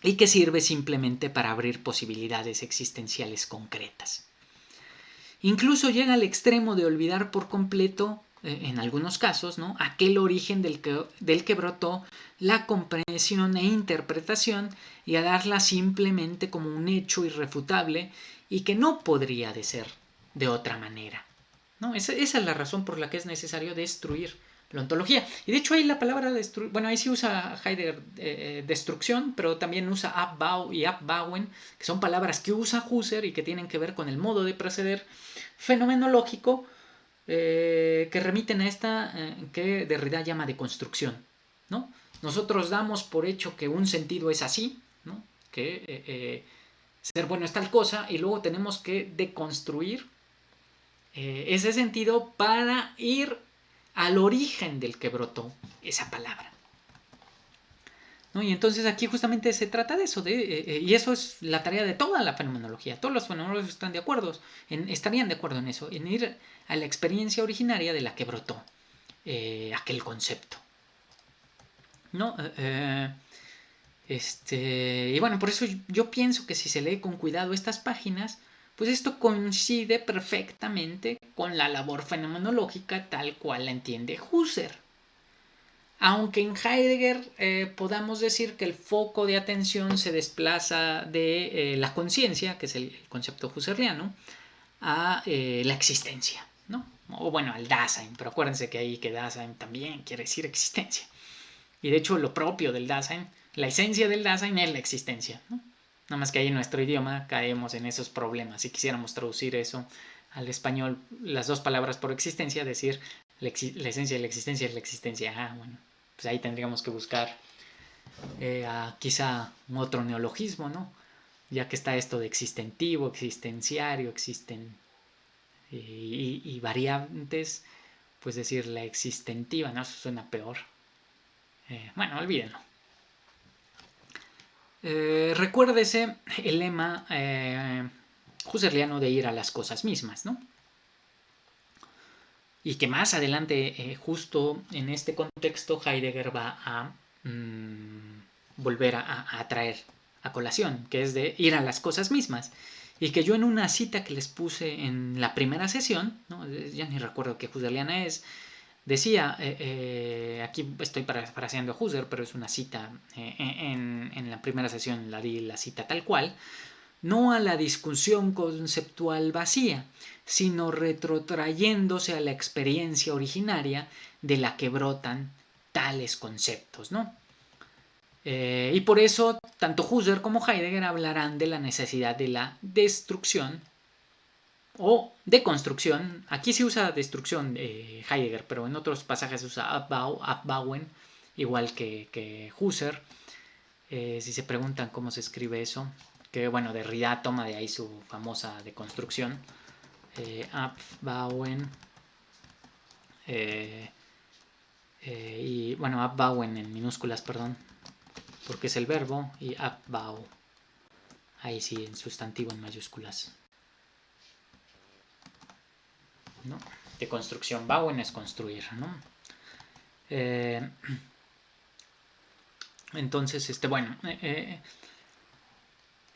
Y que sirve simplemente para abrir posibilidades existenciales concretas. Incluso llega al extremo de olvidar por completo, en algunos casos, ¿no?, aquel origen del que brotó la comprensión e interpretación, y a darla simplemente como un hecho irrefutable y que no podría de ser de otra manera, ¿no? Esa es la razón por la que es necesario destruir la ontología. Y de hecho ahí la palabra destruir, bueno, ahí sí usa Heidegger destrucción, pero también usa Abbau y Abbauen, que son palabras que usa Husserl y que tienen que ver con el modo de proceder fenomenológico, que remiten a esta que Derrida llama de construcción, ¿no? Nosotros damos por hecho que un sentido es así, ¿no?, que ser bueno es tal cosa, y luego tenemos que deconstruir ese sentido para ir al origen del que brotó esa palabra, ¿no? Y entonces aquí justamente se trata de eso, y eso es la tarea de toda la fenomenología. Todos los fenomenólogos estarían de acuerdo en eso, en ir a la experiencia originaria de la que brotó aquel concepto, ¿no? Y bueno, por eso yo pienso que si se lee con cuidado estas páginas, pues esto coincide perfectamente con la labor fenomenológica tal cual la entiende Husserl. Aunque en Heidegger podamos decir que el foco de atención se desplaza de la conciencia, que es el concepto husserliano, a la existencia, ¿no? O bueno, al Dasein, pero acuérdense que ahí que Dasein también quiere decir existencia. Y de hecho lo propio del Dasein, la esencia del Dasein es la existencia, ¿no? Nada más que ahí en nuestro idioma caemos en esos problemas. Si quisiéramos traducir eso al español, las dos palabras por existencia, decir la esencia de la existencia es la existencia. Bueno, pues ahí tendríamos que buscar quizá otro neologismo, ¿no? Ya que está esto de existentivo, existenciario, y variantes, pues decir la existentiva, ¿no? Eso suena peor. Bueno, olvídenlo. Recuérdese el lema husserliano de ir a las cosas mismas, ¿no? Y que más adelante, justo en este contexto, Heidegger va a volver a traer a colación, que es de ir a las cosas mismas. Y que yo en una cita que les puse en la primera sesión, ¿no?, ya ni recuerdo qué husserliana es, decía, aquí estoy parafraseando a Husserl, pero es una cita, en la primera sesión la di la cita tal cual: no a la discusión conceptual vacía, sino retrotrayéndose a la experiencia originaria de la que brotan tales conceptos, ¿no? Y por eso tanto Husserl como Heidegger hablarán de la necesidad de la destrucción o deconstrucción. Aquí se usa destrucción Heidegger, pero en otros pasajes se usa Abbauen, igual que Husserl. Si se preguntan cómo se escribe eso, que bueno, Derrida toma de ahí su famosa deconstrucción, Abbauen, y bueno, Abbauen en minúsculas, perdón, porque es el verbo, y Abbau, ahí sí, en sustantivo en mayúsculas, ¿no? De construcción, bauen es construir, ¿no? Entonces, bueno,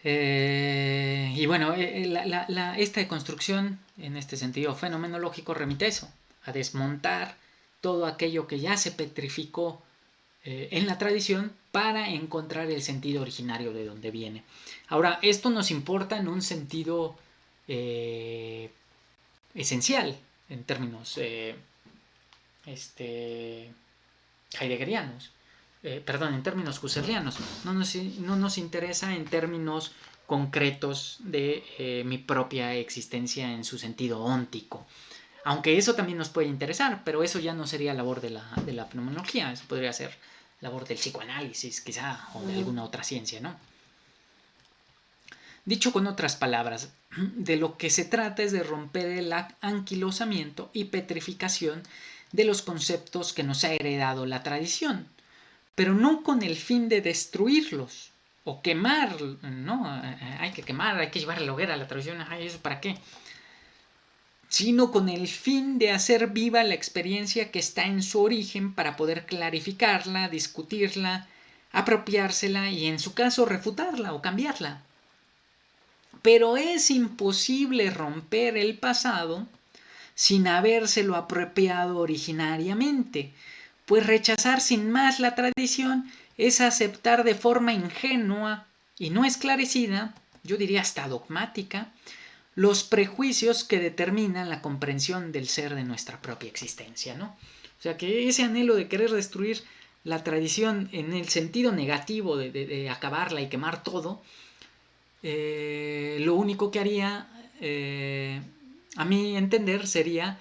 y bueno, esta deconstrucción, en este sentido fenomenológico, remite a eso, a desmontar todo aquello que ya se petrificó en la tradición para encontrar el sentido originario de donde viene. Ahora, esto nos importa en un sentido esencial, en términos heideggerianos, perdón, en términos husserlianos. No nos interesa en términos concretos de mi propia existencia en su sentido óntico. Aunque eso también nos puede interesar, pero eso ya no sería labor de la fenomenología, eso podría ser labor del psicoanálisis, quizá, o de alguna otra ciencia, ¿no? Dicho con otras palabras, de lo que se trata es de romper el anquilosamiento y petrificación de los conceptos que nos ha heredado la tradición, pero no con el fin de destruirlos o quemar, ¿no? Hay que quemar, hay que llevar a la hoguera la tradición, ¿eso para qué? sino con el fin de hacer viva la experiencia que está en su origen para poder clarificarla, discutirla, apropiársela y en su caso refutarla o cambiarla. Pero es imposible romper el pasado sin habérselo apropiado originariamente, pues rechazar sin más la tradición es aceptar de forma ingenua y no esclarecida, yo diría hasta dogmática, los prejuicios que determinan la comprensión del ser de nuestra propia existencia, ¿no? O sea, que ese anhelo de querer destruir la tradición en el sentido negativo de acabarla y quemar todo, lo único que haría, a mi entender, sería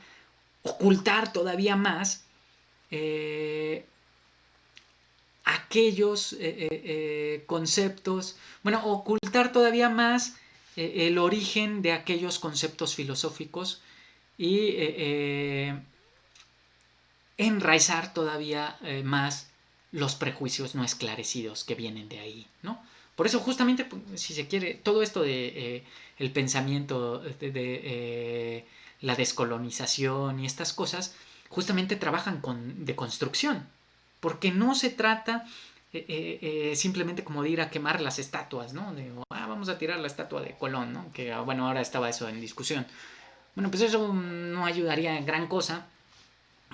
ocultar todavía más aquellos conceptos, bueno, ocultar todavía más el origen de aquellos conceptos filosóficos y enraizar todavía más los prejuicios no esclarecidos que vienen de ahí, ¿no? Por eso justamente, si se quiere, todo esto de el pensamiento de la descolonización y estas cosas, justamente trabajan con deconstrucción, porque no se trata simplemente como de ir a quemar las estatuas, ¿no? Vamos a tirar la estatua de Colón, ¿no? Que bueno, ahora estaba eso en discusión. Bueno, pues eso no ayudaría en gran cosa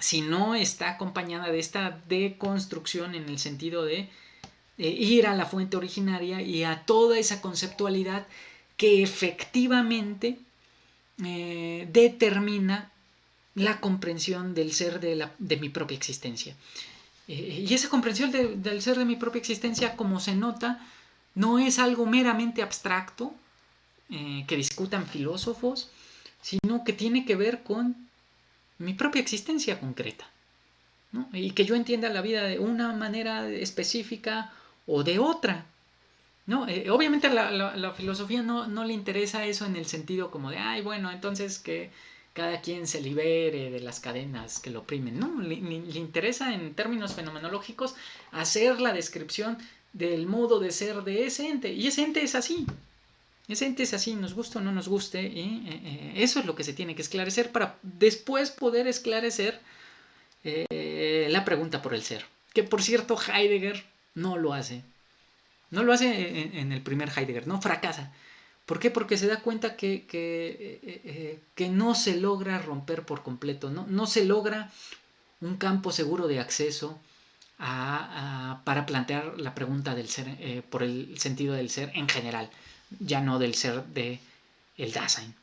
si no está acompañada de esta deconstrucción en el sentido de ir a la fuente originaria y a toda esa conceptualidad que efectivamente determina la comprensión del ser de mi propia existencia. Y esa comprensión del ser de mi propia existencia, como se nota, no es algo meramente abstracto que discutan filósofos, sino que tiene que ver con mi propia existencia concreta, ¿no? Y que yo entienda la vida de una manera específica o de otra, ¿no? Obviamente la filosofía no le interesa eso en el sentido como de, ay, bueno, entonces que cada quien se libere de las cadenas que lo oprimen, ¿no? Le interesa en términos fenomenológicos hacer la descripción del modo de ser de ese ente, y ese ente es así. Ese ente es así, nos guste o no nos guste, y eso es lo que se tiene que esclarecer para después poder esclarecer la pregunta por el ser. Que por cierto, Heidegger no lo hace. No lo hace en el primer Heidegger, no fracasa. ¿Por qué? Porque se da cuenta que no se logra romper por completo, no se logra un campo seguro de acceso para plantear la pregunta del ser por el sentido del ser en general, ya no del ser de el Dasein.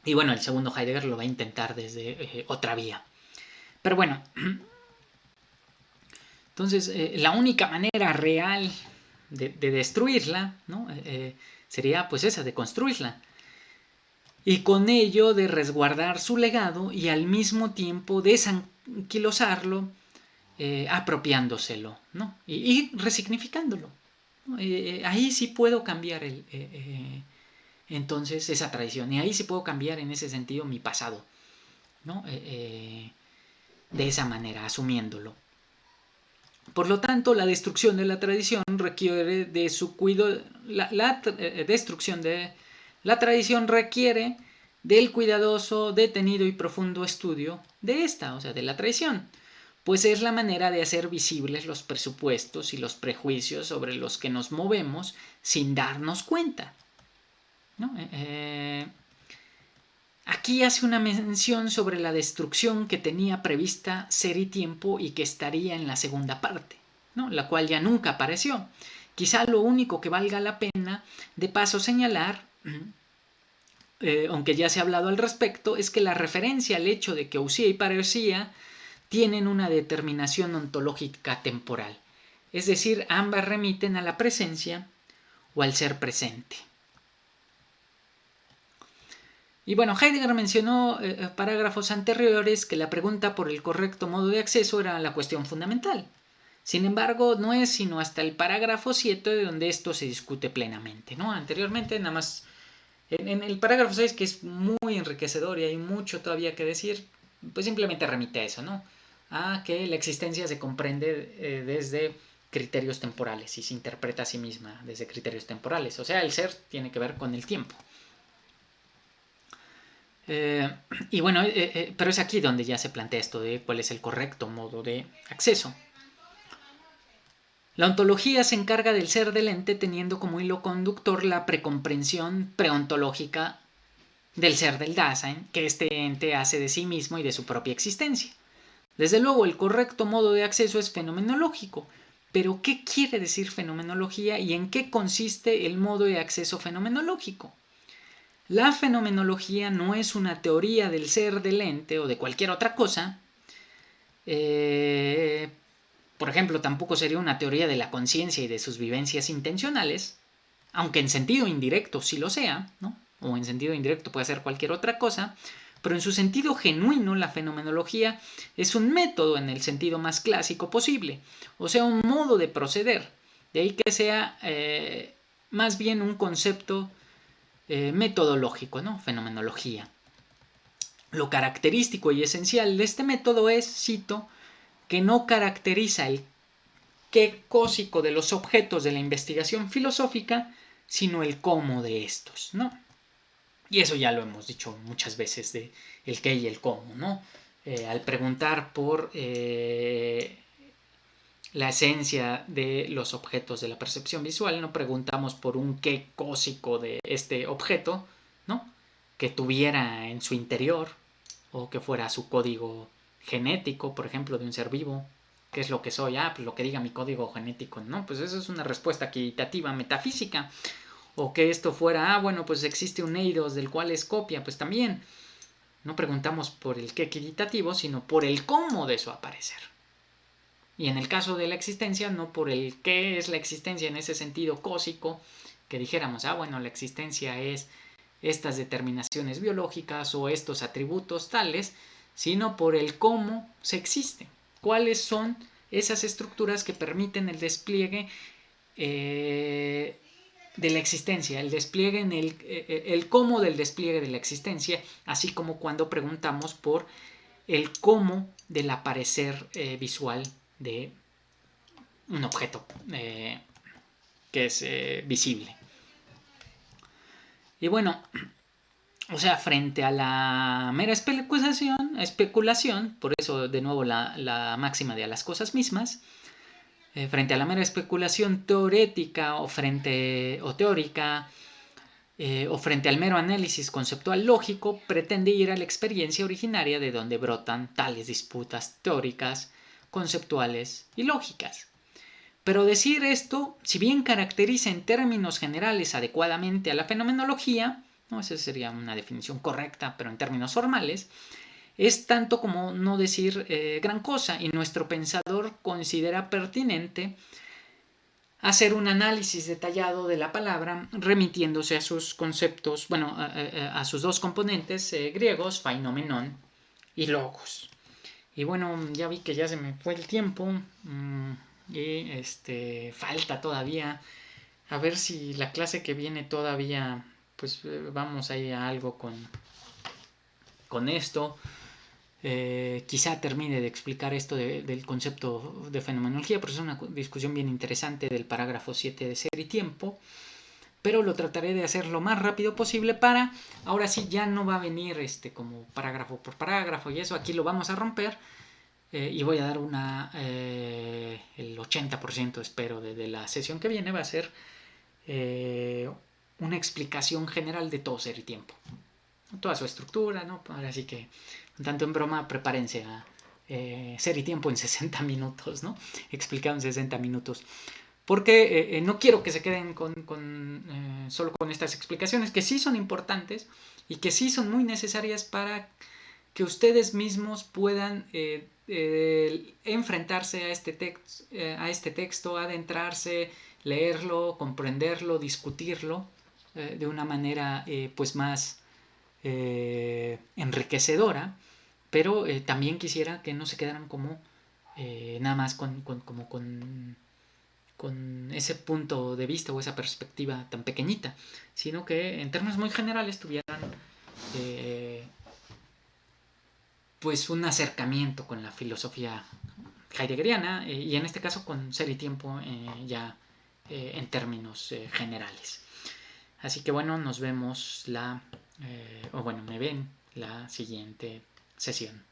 Y bueno, el segundo Heidegger lo va a intentar desde otra vía. Pero bueno, entonces la única manera real de destruirla, ¿no? Sería pues esa, de construirla. Y con ello de resguardar su legado y al mismo tiempo desanquilosarlo, apropiándoselo, ¿no? Y resignificándolo, ¿no? Ahí sí puedo cambiar entonces esa tradición, y ahí sí puedo cambiar en ese sentido mi pasado, ¿no? De esa manera, asumiéndolo. Por lo tanto, la destrucción de la tradición requiere de su cuidado. La destrucción de la tradición requiere del cuidadoso, detenido y profundo estudio de esta, o sea, de la tradición, pues es la manera de hacer visibles los presupuestos y los prejuicios sobre los que nos movemos sin darnos cuenta, ¿no? Aquí hace una mención sobre la destrucción que tenía prevista Ser y Tiempo y que estaría en la segunda parte, ¿no? La cual ya nunca apareció. Quizá lo único que valga la pena de paso señalar, aunque ya se ha hablado al respecto, es que la referencia al hecho de que ausía y parecía tienen una determinación ontológica temporal, es decir, ambas remiten a la presencia o al ser presente. Y bueno, Heidegger mencionó parágrafos anteriores que la pregunta por el correcto modo de acceso era la cuestión fundamental. Sin embargo, no es sino hasta el parágrafo 7 de donde esto se discute plenamente, ¿no? Anteriormente, nada más en el parágrafo 6, que es muy enriquecedor y hay mucho todavía que decir, pues simplemente remite a eso, ¿no? A que la existencia se comprende desde criterios temporales y se interpreta a sí misma desde criterios temporales. O sea, el ser tiene que ver con el tiempo. Y bueno, pero es aquí donde ya se plantea esto de cuál es el correcto modo de acceso. La ontología se encarga del ser del ente teniendo como hilo conductor la precomprensión preontológica del ser del Dasein que este ente hace de sí mismo y de su propia existencia. Desde luego, el correcto modo de acceso es fenomenológico, pero ¿qué quiere decir fenomenología y en qué consiste el modo de acceso fenomenológico? La fenomenología no es una teoría del ser del ente o de cualquier otra cosa. Por ejemplo, tampoco sería una teoría de la conciencia y de sus vivencias intencionales, aunque en sentido indirecto sí lo sea, ¿no? O en sentido indirecto puede ser cualquier otra cosa, pero en su sentido genuino la fenomenología es un método en el sentido más clásico posible, o sea, un modo de proceder, de ahí que sea más bien un concepto metodológico, ¿no? Fenomenología. Lo característico y esencial de este método es, cito, que no caracteriza el qué cósico de los objetos de la investigación filosófica, sino el cómo de estos, ¿no? Y eso ya lo hemos dicho muchas veces de el qué y el cómo, ¿no? Al preguntar por la esencia de los objetos de la percepción visual, no preguntamos por un qué cósico de este objeto, ¿no? Que tuviera en su interior o que fuera su código genético, por ejemplo, de un ser vivo. ¿Qué es lo que soy? Pues lo que diga mi código genético, ¿no? Pues eso es una respuesta qualitativa, metafísica. O que esto fuera, bueno, pues existe un eidos del cual es copia, pues también. No preguntamos por el qué equitativo, sino por el cómo de su aparecer. Y en el caso de la existencia, no por el qué es la existencia en ese sentido cósico, que dijéramos, bueno, la existencia es estas determinaciones biológicas o estos atributos tales, sino por el cómo se existe. ¿Cuáles son esas estructuras que permiten el despliegue de la existencia, el despliegue en el cómo del despliegue de la existencia, así como cuando preguntamos por el cómo del aparecer visual de un objeto que es visible. Y bueno, o sea, frente a la mera especulación, por eso de nuevo la máxima de a las cosas mismas, frente a la mera especulación teorética o teórica, o frente al mero análisis conceptual lógico, pretende ir a la experiencia originaria de donde brotan tales disputas teóricas, conceptuales y lógicas. Pero decir esto, si bien caracteriza en términos generales adecuadamente a la fenomenología, ¿no? Esa sería una definición correcta, pero en términos formales, es tanto como no decir gran cosa, y nuestro pensador considera pertinente hacer un análisis detallado de la palabra remitiéndose a sus conceptos, bueno, a sus dos componentes griegos, phainominon y logos. Y bueno, ya vi que ya se me fue el tiempo y falta todavía, a ver si la clase que viene todavía, pues vamos a ir a algo con esto. Quizá termine de explicar esto del concepto de fenomenología, pero es una discusión bien interesante del parágrafo 7 de Ser y Tiempo, pero lo trataré de hacer lo más rápido posible para, ahora sí ya no va a venir como parágrafo por parágrafo y eso, aquí lo vamos a romper y voy a dar el 80% espero de la sesión que viene va a ser una explicación general de todo Ser y Tiempo, toda su estructura, ¿no? Ahora sí que, tanto en broma, prepárense a Ser y Tiempo en 60 minutos, ¿no? Explicado en 60 minutos. Porque no quiero que se queden solo con estas explicaciones, que sí son importantes y que sí son muy necesarias para que ustedes mismos puedan enfrentarse a este texto, adentrarse, leerlo, comprenderlo, discutirlo de una manera pues más enriquecedora, pero también quisiera que no se quedaran como nada más con ese punto de vista o esa perspectiva tan pequeñita, sino que en términos muy generales tuvieran pues un acercamiento con la filosofía heideggeriana y en este caso con Ser y Tiempo ya en términos generales. Así que bueno, nos vemos me ven la siguiente sesión.